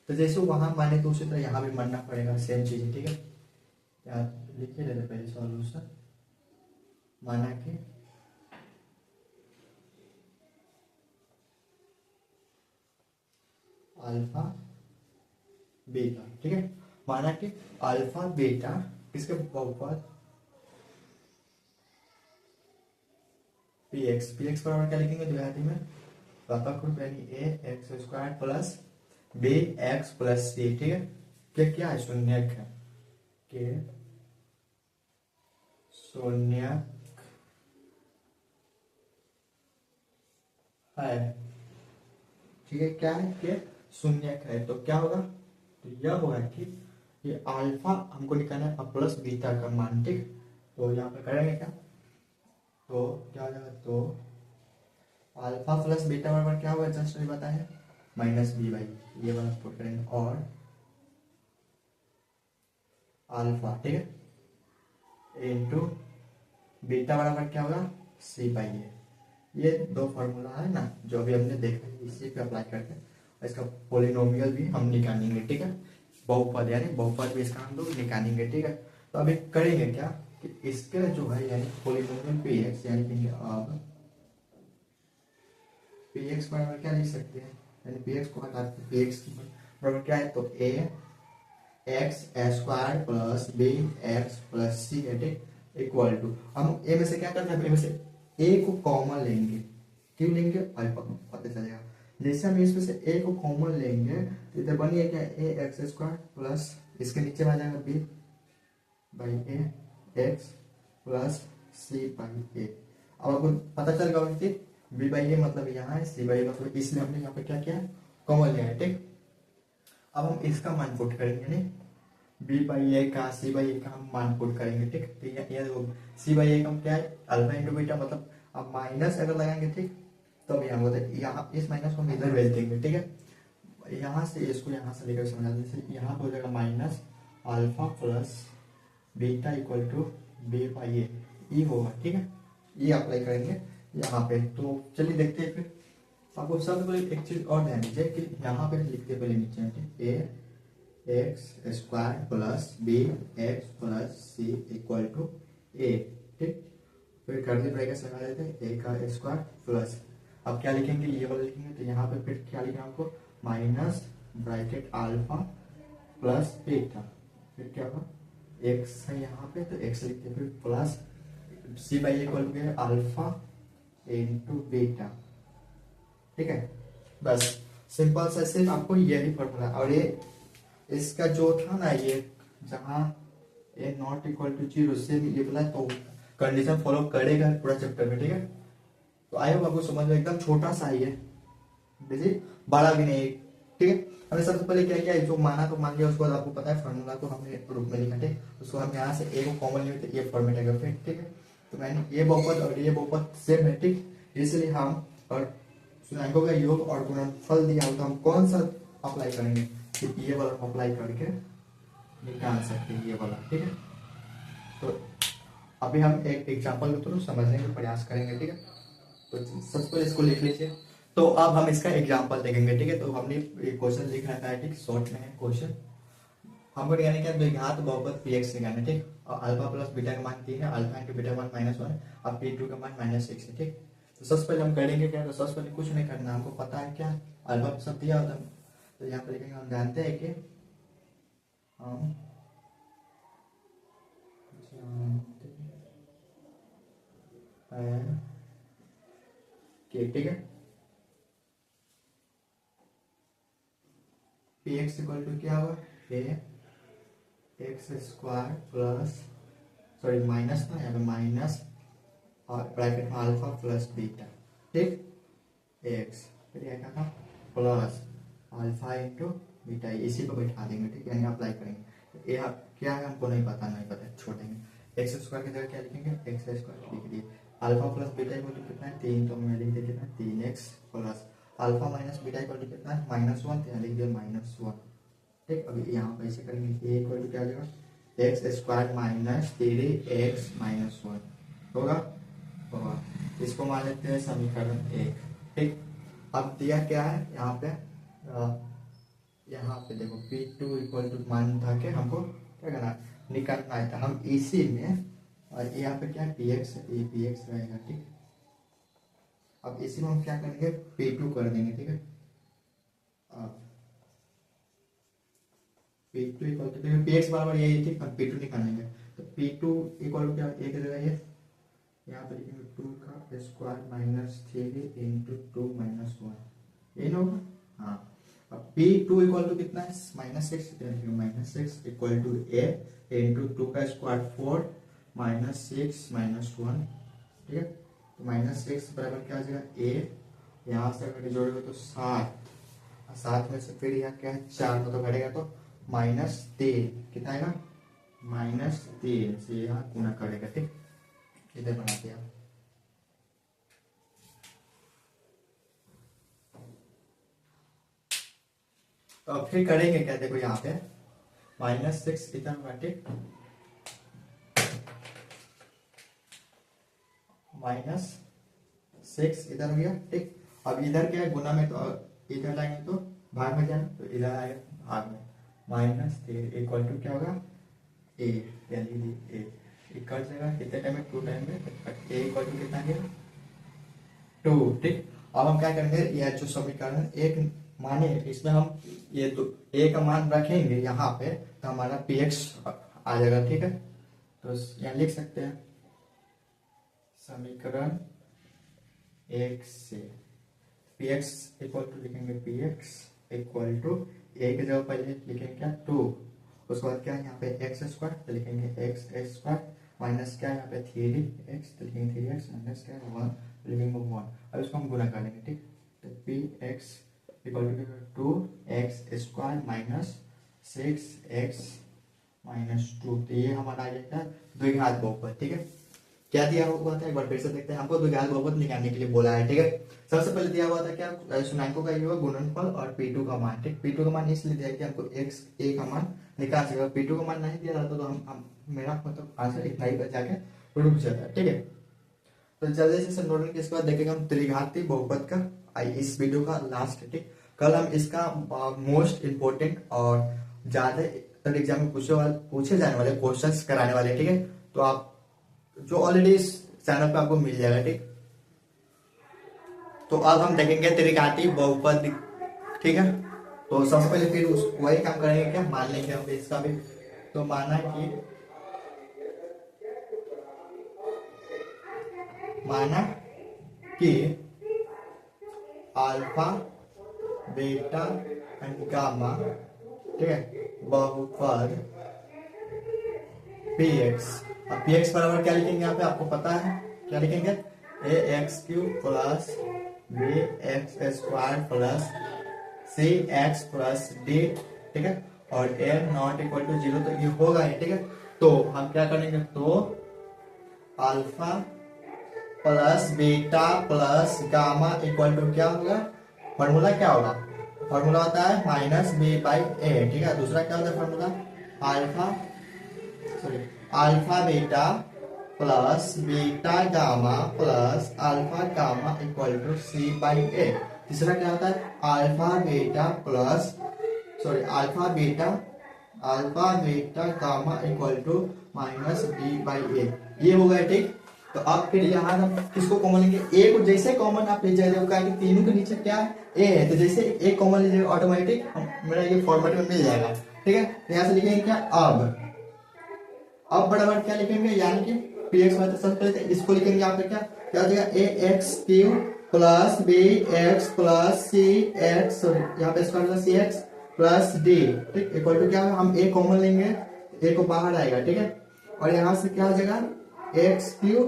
तो जैसे वहां माने तो उसी तरह यहाँ भी मानना पड़ेगा, सेम चीज, ठीक है। लिखिए लेते पहले सॉल्यूशन, माना कि अल्फा बीटा, ठीक है, माना कि अल्फा बीटा किसके बहुपद, पीएक्स बराबर क्या लिखेंगे द्विघाती में, यानी A X square plus B X plus C, ठीक है। क्या है, शून्यक है, के शून्यक है, ठीक है। क्या है, के शून्यक है, तो क्या होगा, तो यह होगा कि ये अल्फा हमको निकालना है प्लस बीटा का मान, ठीक। तो यहाँ पे करेंगे क्या, तो क्या हो जाएगा, तो अल्फा प्लस बीटा बराबर क्या होगा, जस्ट नहीं पता है, माइनस बी बाई, ये वाला पुट करेंगे, और अल्फा, ठीक है, इनटू बीटा बराबर क्या होगा, सी बाई ए। ये दो फॉर्मूला है ना जो अभी हमने देखा है, इसी पे अप्लाई करके इसका पॉलिनोमियल भी हम निकालेंगे, ठीक है। बहुपद यानी बहुपद भी इसका हम लोग निकालेंगे, ठीक है। तो अभी करेंगे क्या कि इसके जो है यानी पॉलिनोमियल पी एक्स, यानी अब पी एक्स बराबर क्या लिख सकते हैं, यानी पी एक्स को हटाते पी एक्स बराबर क्या है, तो A X square plus B X plus C है, ठीक, इक्वल टू, हम ए में से क्या करते हैं, ए में से ए को कॉमन लेंगे, क्यों लेंगे, अल्फा पता चलेगा। जैसे हम इसमें से ए को कॉमन लेंगे तो इधर बनिए क्या, ए एक्स स्क्वायर प्लस इसके नीचे में आ जाएगा B by A X plus C by A. अब आपको पता चल गया कि बी बाई ए मतलब यहाँ है, सी बाई मतलब, इसलिए हमने यहाँ पे क्या किया, कॉमन लिया है, ठीक। अब हम इसका मान पुट करेंगे, नहीं बी बाई ए का सी बाई ए का हम मान पुट करेंगे, ठीक। तो ये देखो सी बाई ए का क्या है, अल्फा इंटू बीटा, मतलब अब माइनस अगर लगाएंगे, ठीक, तो अब यहाँ होता है, यहाँ इस माइनस को हम इधर भेज देंगे, ठीक है। यहाँ से इसको यहाँ से लेकर समझा, जैसे यहाँ पे हो जाएगा minus alpha plus beta equal to B by A, E होगा, ठीक है। ये अप्लाई करेंगे यहाँ पे। तो चलिए देखते हैं फिर। आपको सबसे पहले एक चीज और ध्यान दीजिए कि यहाँ पे लिखते पहले नीचे A X square plus B X plus C equal to A, ठीक। फिर कर्ली ब्रैकेट लगा देते हैं, ए का स्क्वायर प्लस, अब क्या लिखेंगे, ये वाला लिखेंगे। तो यहाँ पे फिर क्या लिखना आपको, minus bracket alpha plus beta, फिर क्या होगा, एक्स है यहाँ पे तो एक्स लिखते हैं, फिर plus C by equal to alpha into beta, ठीक है। बस सिंपल सा, सिर्फ आपको यही फॉर्मूला। और ये इसका जो था ना, ये जहाँ ए नॉट इक्वल टू 0 से ये बोला, तो कंडीशन फॉलो करेगा पूरा चैप्टर में, ठीक है। तो आई होप आपको समझ में, एकदम छोटा सा ही है, बेसिक बड़ा भी नहीं, ठीक है। हमने सबसे पहले क्या किया, जो माना तो मान लिया, उसके बाद आपको पता है फॉर्मूला को हमने रूप में लिखा, ठीक। उसको हम यहाँ से ए को कॉमन लिखे तो ये फॉर्मेट आएगा फिर, ठीक है। तो मैंने ये बहुपद और ये बहुपद सेम है, ठीक, इसलिए हम और शुद्धांकों का योग और गुणनफल दिया हो तो हम कौन सा अप्लाई करेंगे, ये वाला अप्लाई करके निकाल सकते हैं ये वाला, ठीक है। तो अभी हम एक एग्जांपल के थ्रू समझने का प्रयास करेंगे, ठीक है। तो सबसे पहले इसको लिख लीजिए। तो अब हम इसका एग्जांपल देखेंगे, ठीक है। तो हमने क्वेश्चन लिख रखा है, ठीक, शॉर्ट में है क्वेश्चन। हमको निकालने क्या, द्विघात बहुपद px निकालना, ठीक। और अल्फा प्लस बीटा का मान 3 है, अल्फा इंटू बीटा का मान -1 है, और p2 का मान -6 है, ठीक। तो सबसे पहले हम करेंगे क्या, तो सबसे पहले कुछ नहीं करना, हमको पता है क्या, अल्फा सब दिया होता है। तो यहाँ पर लिखेंगे, हम जानते हैं कि हम ठीक है, px इक्वल टू क्या हुआ, A X square plus, sorry minus था यहाँ पे, माइनस और ब्रैकेट में अल्फा प्लस बीटा, ठीक, एक्स, फिर क्या था, प्लस अल्फा इंटू बीटा, इसी को बैठा देंगे, ठीक है, यानी अप्लाई करेंगे। ये क्या है हमको नहीं पता, छोड़ेंगे। एक्स स्क्वायर की जगह क्या लिखेंगे, एक्स स्क्वायर लिख दिए, alpha plus beta equal to कितना है 3, तो मैं लिख दिया कितना 3x plus alpha minus beta equal to कितना है -1, तो यहाँ लिख दिया -1, ठीक। अभी यहाँ पे ऐसे करेंगे, ए इक्वल टू क्या आ जाएगा, x square minus 3x minus 1 होगा, और इसको मान लेते हैं समीकरण 1, ठीक। अब दिया क्या है यहाँ पे, देखो p2 इक्वल टू मान था कि हमको क्या करना, निकालना है, तो हम इसी में, और यहाँ पे क्या है px, ये px रहेगा, ठीक। अब इसी में हम क्या करेंगे, p2 कर देंगे, ठीक है। अब p2 इक्वल टू px बराबर यही, ठीक, अब p2 निकालेंगे। तो p2 इक्वल टू क्या, एक जगह ये यहाँ पे लिखेंगे 2 का स्क्वायर माइनस 3 इंटू 2 माइनस 1, ये ना होगा, हाँ। अब p2 इक्वल टू कितना है, -6 इक्वल टू a इंटू 2 का स्क्वायर 4 -6 -1, ठीक है। तो -6 बराबर क्या आ जाएगा, a, यहाँ से अगर जोड़ेगा तो 7 में से फिर यहाँ क्या है 4 में तो घटेगा, तो -3 कितना आएगा, -3 से यहाँ गुना करेगा, ठीक। इधर बनाते हैं, तो अब फिर करेंगे क्या, देखो यहाँ पे -6 इधर होगा, ठीक, -6 इधर हो गया, ठीक। अब इधर क्या है, गुना में, तो इधर लाएंगे तो भाग में जाएंगे, तो इधर आएगा भाग में, -3 इक्वल टू क्या होगा, ए, यानी ए कट जाएगा कितने टाइम में, 2 टाइम में, ए इक्वल टू कितना गया 2, ठीक। अब हम क्या करेंगे, यह जो समीकरण एक माने, इसमें हम ये तो ए का मान रखेंगे यहाँ पे, तो हमारा px आ जाएगा, ठीक है। तो यहाँ लिख सकते हैं समीकरण 1 से px इक्वल टू लिखेंगे, px इक्वल टू ए की जगह पहले लिखेंगे क्या 2, उसके बाद क्या यहाँ पे एक्स स्क्वायर, तो लिखेंगे एक्स स्क्वायर माइनस क्या यहाँ पे 3x, तो लिखेंगे 3x माइनस क्या 1, तो लिखेंगे 1। अब इसको हम गुना कर लेंगे, ठीक। तो px equal to 2x square minus 6x minus 2, तो ये हमारा आ जाएगा द्विघात बहुपद, ठीक है। क्या दिया हुआ था एक बार फिर से देखते हैं, हमको द्विघात बहुपद निकालने के लिए बोला है, ठीक है। सबसे पहले दिया हुआ था क्या, शुन्याङ्कों का योग गुणनफल और p2 का मान, ठीक। p2 का मान इसलिए दिया कि हमको x a का मान निकाल सकते। P2 का मान नहीं दिया जाता तो हम मेरा मतलब आंसर इतना ही बच जाके रुक जाता है। ठीक है, तो जल्दी से नोट के इसके बाद देखेंगे हम त्रिघाती बहुपद का इस वीडियो का लास्ट। ठीक, कल हम इसका मोस्ट इम्पोर्टेंट और ज्यादा तर एग्जाम में पूछे जाने वाले क्वेश्चंस कराने वाले। ठीक है, तो आप जो ऑलरेडी इस चैनल पे आपको मिल जाएगा। ठीक, तो अब हम देखेंगे त्रिघाती बहुपद। ठीक है, तो सबसे पहले फिर वही काम करेंगे, क्या मान लेंगे हम इसका भी। तो माना कि अल्फा बीटा एंड गामा, ठीक है, बहुपद px। अब px बराबर क्या लिखेंगे यहाँ पे आपको पता है, क्या लिखेंगे, ax³ plus bx² plus cx plus d। ठीक है, और n नॉट इक्वल टू 0 तो ये होगा ही। ठीक है, तो हम क्या करेंगे, तो alpha plus beta plus gamma equal to क्या होगा, फॉर्मूला क्या होगा, फॉर्मूला होता है माइनस बी बाई ए। ठीक है, दूसरा क्या होता है formula, alpha beta plus beta gamma plus alpha gamma equal to C by A. तीसरा क्या होता है, alpha beta gamma equal to minus B by A, ये होगा। ठीक, तो अब फिर यहाँ हम किसको कॉमन लेंगे, ए को जैसे कॉमन आप ले जाएंगे, क्या कि तीनों के नीचे क्या ए है, तो जैसे एक कॉमन लीजिएगा ऑटोमेटिक मेरा ये फॉर्मेट में मिल जाएगा। ठीक है, तो यहाँ से लिखेंगे क्या, अब बराबर क्या लिखेंगे, यानी कि px मतलब सबसे पहले इसको लिखेंगे यहाँ पे क्या हो जाएगा, ax³ plus bx plus cx, यहाँ पे square plus cx plus d। ठीक, इक्वल टू क्या है, हम a कॉमन लेंगे, a को बाहर आएगा। ठीक है, और यहाँ से क्या हो जाएगा, x³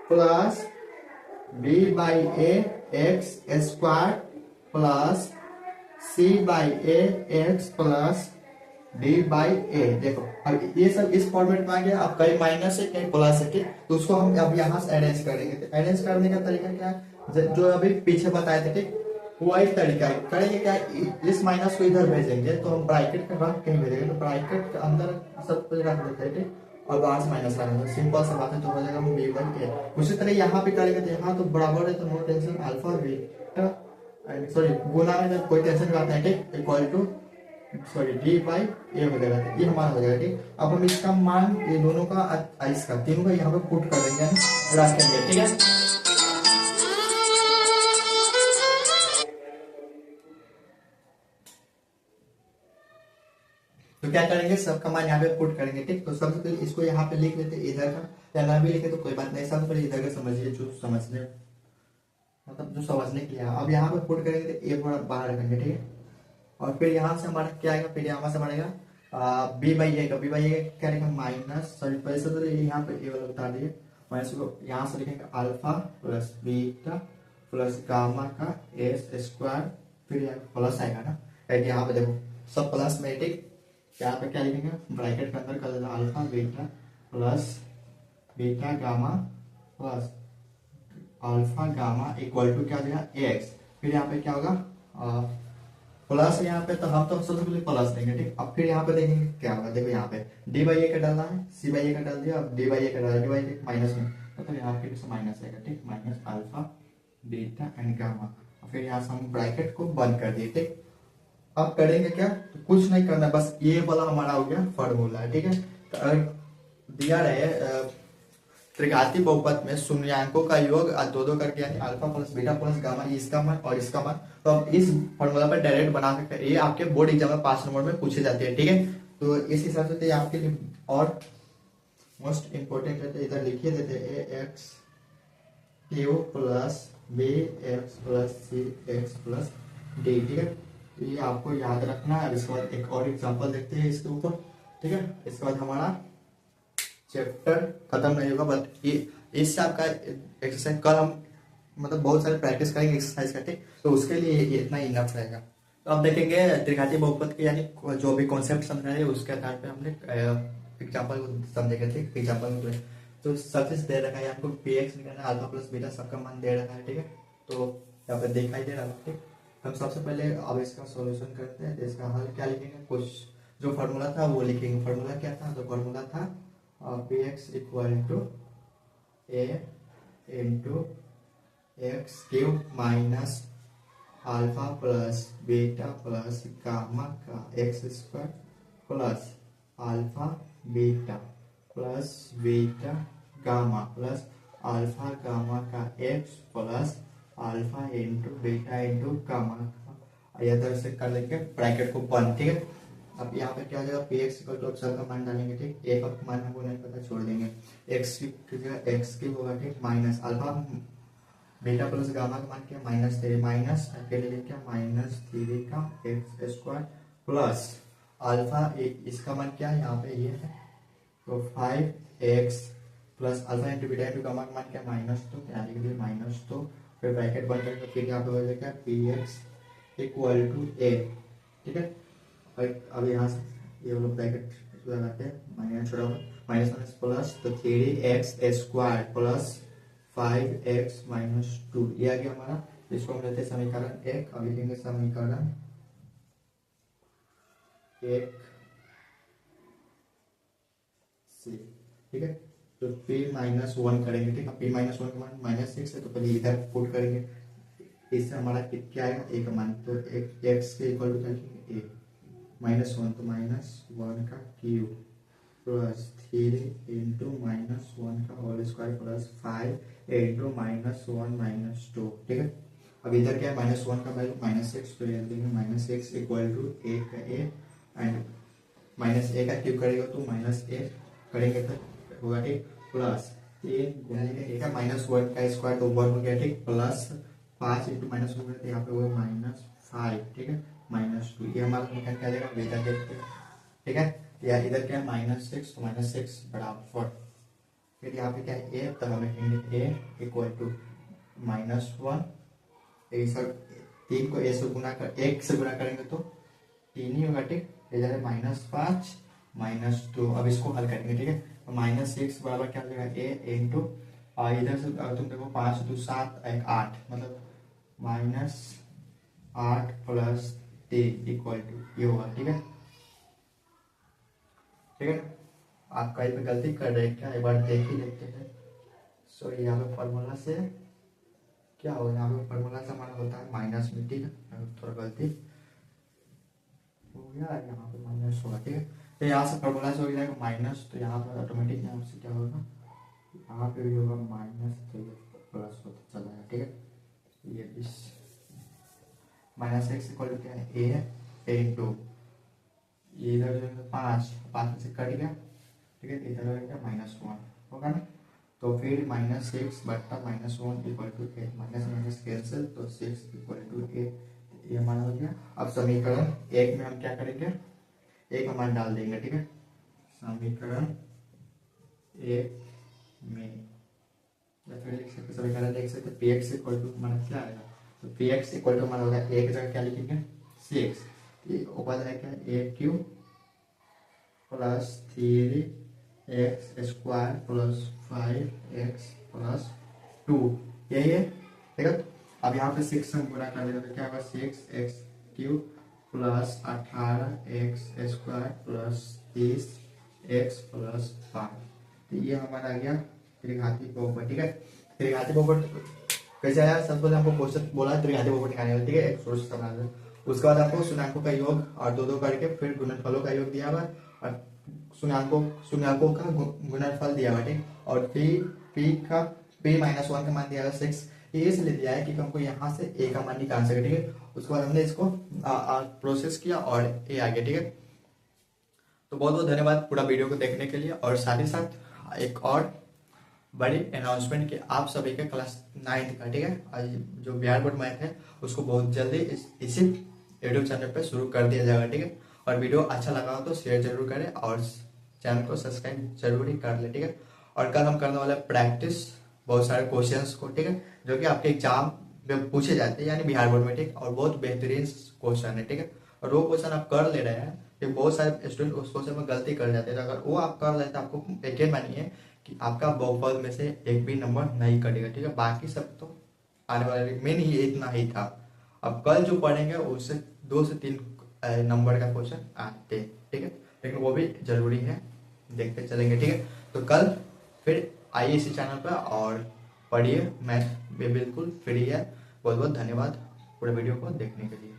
plus b by A x² plus c by A x plus d by A. देखो अब ये सब इस फॉर्मेट में आ गया। अब कहीं माइनस है कहीं प्लस है, ठीक, तो उसको हम अब यहाँ से अरेंज करेंगे। तो अरेंज करने का तरीका क्या है, जो अभी पीछे बताए थे, ठीक, वही तरीका है। करेंगे क्या, इस माइनस को इधर भेजेंगे तो हम ब्रैकेट का रख कहीं भेजेंगे, तो ब्रैकेट के अंदर सब कुछ रख देते हैं। ठीक, और बाहर से माइनस लगाएंगे, सिंपल सा बात है, तो हो जाएगा बी बाई ए। उसी तरह यहाँ पे करेंगे, तो यहाँ तो बराबर है, तो no tension, alpha beta sorry गुना में तो कोई टेंशन नहीं आता है। ठीक, equal to D by A हो जाएगा, ये हमारा हो जाएगा। ठीक, अब हम इसका मान ये दोनों का इसका तीनों का यहाँ पे पुट कर देंगे, रख देंगे। ठीक है, तो क्या करेंगे, सबका मान यहाँ पे पुट करेंगे। ठीक, तो सबसे पहले इसको यहाँ पे लिख लेते, इधर का या ना भी लिखे तो कोई बात नहीं, सबसे पहले इधर का समझिए, जो समझने मतलब जो समझने के लिए। अब यहाँ पे पुट करेंगे तो ए बाहर रखेंगे। ठीक है, और फिर यहाँ से हमारा क्या आएगा, फिर यहाँ से बढ़ेगा बी बाई ए का, बी बाई ए क्या लिखेंगे, माइनस सॉरी पैसे तो यहाँ पे ए वाला बता दिए, माइनस को यहाँ से लिखेंगे alpha plus beta plus gamma का s², फिर यहाँ प्लस आएगा ना, यहाँ पे देखो सब प्लस में। ठीक, यहाँ पे क्या लिखेंगे, ब्रैकेट के अंदर कर देना alpha beta plus beta gamma plus alpha gamma equal to क्या हो जाएगा, एक्स। फिर यहाँ पे क्या होगा, प्लस यहाँ पे, तो हम तो सबसे पहले प्लस देंगे। ठीक, अब फिर यहाँ पे देखेंगे क्या होगा, देखो यहाँ पे डी बाई ए का डालना है, सी बाई ए का डाल दिया, अब डी बाई ए का डाला, डी बाई ए माइनस में, तो यहाँ पे माइनस आएगा। ठीक, minus alpha beta and gamma, फिर यहाँ से हम ब्रैकेट को बंद कर दिए। ठीक, अब करेंगे क्या, तो कुछ नहीं करना, बस ये वाला हमारा हो गया फॉर्मूला। ठीक है, तो अगर दिया रहे त्रिघाती बहुपद में शून्यांकों का योग दो दो करके, यानी alpha plus beta plus gamma, इसका मान और इसका मान, तो हम इस फॉर्मूला पर डायरेक्ट बना सकते हैं। ये आपके बोर्ड एग्जाम में 5 नंबर में पूछे जाते हैं। ठीक है, तो इस हिसाब से आपके लिए और मोस्ट इंपोर्टेंट है, तो इधर लिखिए देते ax³ plus bx plus cx plus d। ठीक है, तो ये आपको याद रखना है। इसके बाद एक और एग्जाम्पल देखते हैं इसके ऊपर। ठीक है, इसके बाद हमारा चैप्टर खत्म नहीं होगा, बट ये इससे आपका एक्सरसाइज कल हम मतलब बहुत सारे प्रैक्टिस करेंगे एक्सरसाइज का। ठीक, तो उसके लिए ये इतना इनफ रहेगा। तो अब देखेंगे त्रिघाती बहुपद के यानी जो भी कॉन्सेप्ट समझ रहे हैं उसके आधार पे हमने एग्जाम्पल को समझेंगे। ठीक, एग्जाम्पल में तो सबसे दे रखा है आपको px निकालना, अल्फा प्लस बीटा सबका मान दे रखा है। ठीक है, तो यहाँ पे दिखाई दे रहा है। ठीक, हम सबसे पहले अब इसका सॉल्यूशन करते हैं। तो इसका हल क्या लिखेंगे, कुछ जो फार्मूला था वो लिखेंगे। फार्मूला क्या था? तो फार्मूला था P x equal to A into X cube minus alpha plus beta plus gamma का X square plus alpha beta plus beta gamma plus alpha gamma का X plus alpha into beta into gamma का, यह तरह से कर लेंगे bracket को बंद। ठीक है, अब यहाँ पे क्या हो जाएगा? पी एक्स इक्वल टू सब का मान डालेंगे। ठीक, ए का मान हमको नहीं पता, छोड़ देंगे। एक्स की जगह एक्स की होगा। ठीक, minus alpha beta plus gamma का मान क्या? माइनस थ्री, माइनस के लिए क्या? माइनस थ्री का एक्स स्क्वायर प्लस अल्फा, इसका मान क्या है यहाँ पे? ये है तो 5x plus alpha into beta into gamma का मान क्या? माइनस टू, यहाँ लिख दिए माइनस टू, फिर ब्रैकेट बंद करके फिर यहाँ पे हो जाएगा P x equal to A. ठीक है, अब यहाँ से ये वाला ब्रैकेट लगाते हैं, माइनस छोड़ा हुआ, माइनस माइनस प्लस, तो 3x square plus 5x minus two, ये आ गया हमारा। इसको हम लेते हैं समीकरण एक। अब लिखेंगे समीकरण एक से। ठीक है, तो p माइनस वन करेंगे। ठीक है, p माइनस वन का मान माइनस सिक्स है, तो पहले इधर पुट करेंगे। इससे हमारा क्या आएगा? ए का मान, तो एक्स के इक्वल टू क्या लिखेंगे? ए माइनस वन, तो माइनस वन का cube plus three into minus one का whole square plus 5 into minus one minus two. ठीक है, अब इधर क्या है? माइनस वन का वैल्यू माइनस सिक्स, तो देंगे minus X equal to A का ए एंड माइनस ए का क्यूब करेगा तो माइनस ए करेंगे तो होगा। ठीक, प्लस तीन गुना माइनस वन का स्क्वायर तो वन हो गया। ठीक, प्लस 5 इंटू माइनस वन तो यहाँ पे होगा माइनस 5। ठीक है, माइनस टू, ये हमारा निकल क्या जाएगा? इधर देखते हैं। ठीक है, या इधर क्या है? माइनस सिक्स, तो माइनस सिक्स बराबर, फिर यहाँ पे क्या है? ए, तब हम लिखेंगे ए इक्वल टू माइनस वन, तीन को ए से गुना कर, एक से गुना करेंगे तो तीन ही होगा। ठीक, इधर माइनस पाँच माइनस टू, अब इसको हल करेंगे। ठीक है, तो माइनस सिक्स बराबर क्या हो जाएगा? ए इंटू, और इधर से तुम देखो 5 2 7 एक 8, मतलब माइनस 8 प्लस 3 इक्वल टू ये होगा। ठीक है, ठीक है, आप कहीं पे गलती कर रहे हैं क्या? एक बार देख ही लेते हैं। सो यहाँ पे फॉर्मूला से क्या होगा? यहाँ पे फॉर्मूला से हमारा होता है माइनस में। ठीक है, थोड़ा गलती हो गया, यहाँ पे माइनस होगा। ठीक है, तो यहाँ से फॉर्मूला से हो जाएगा माइनस, तो यहाँ पर ऑटोमेटिक यहाँ से क्या होगा? यहाँ पे भी होगा माइनस, तो ये प्लस होता चला जाएगा। ठीक है, ये इस माइनस एक्स इक्वल टू क्या है? ए इंटू ये इधर जो है पाँच में से कट गया। ठीक है, इधर हो गया माइनस वन होगा ना, तो फिर माइनस सिक्स बट्टा minus one equal to A, minus minus cancel, तो सिक्स इक्वल टू ए, ये हमारा हो गया। अब समीकरण एक में हम क्या करेंगे? एक का मान डाल देंगे। ठीक है, समीकरण एक में या फिर लिख सकते समीकरण देख सकते पी एक्स इक्वल टू हमारा क्या आएगा? तो पी एक्स इक्वल टू हमारा होगा एक जगह क्या लिखेंगे? सिक्स, ये ऊपर है क्या? A cube plus three X square plus 5x plus two, यही है। ठीक है, अब यहाँ पे 6 से गुणा कर देगा तो क्या होगा? 6x cube plus 18x square plus 30x plus 5, तो ये हमारा आ गया त्रिघाती बहुपद। ठीक है, त्रिघाती बहुपद कैसे आया? सबसे पहले हमको क्वेश्चन बोला त्रिघाती बहुपद निकालने वाला। ठीक है, एक सोर्स बना दो, उसके बाद आपको शून्याङ्कों का योग और दो दो करके फिर गुणनफलों का योग दिया हुआ और शून्याङ्कों का गुणनफल दिया हुआ। ठीक, और p माइनस वन का मान दिया हुआ 6, ये इसलिए दिया है कि हमको यहाँ से a का मान निकाल सके। ठीक है, उसके बाद हमने इसको प्रोसेस किया और a आ गया। ठीक है, तो बहुत बहुत धन्यवाद पूरा वीडियो को देखने के लिए। और साथ ही साथ एक और बड़ी अनाउंसमेंट कि आप सभी के क्लास 9th का, ठीक है, जो बिहार बोर्ड मैथ है उसको बहुत जल्दी इसी यूट्यूब चैनल पे शुरू कर दिया जाएगा। ठीक है, और वीडियो अच्छा लगा हो तो शेयर जरूर करें और चैनल को सब्सक्राइब जरूर ही कर ले। ठीक है, और कल हम करने वाले प्रैक्टिस बहुत सारे क्वेश्चंस को, ठीक है, जो कि आपके एग्जाम में पूछे जाते हैं यानी बिहार बोर्ड में। ठीक, और बहुत बेहतरीन क्वेश्चन है। ठीक है, और वो क्वेश्चन आप कर ले रहे हैं, कि बहुत सारे स्टूडेंट उस क्वेश्चन में गलती कर जाते हैं, तो अगर वो आप कर लेते हैं आपको यकीन मानिए कि आपका बहुपद में से एक भी नंबर नहीं कटेगा। ठीक है, बाकी सब तो आने वाले मेन ही इतना ही था। अब कल जो पढ़ेंगे उससे 2 से 3 नंबर का क्वेश्चन आते, ठीक है, लेकिन वो भी जरूरी है, देखते चलेंगे, ठीक है। तो कल फिर आइए इसी चैनल पर और पढ़िए, मैथ भी बिल्कुल फ्री है। बहुत बहुत धन्यवाद पूरे वीडियो को देखने के लिए।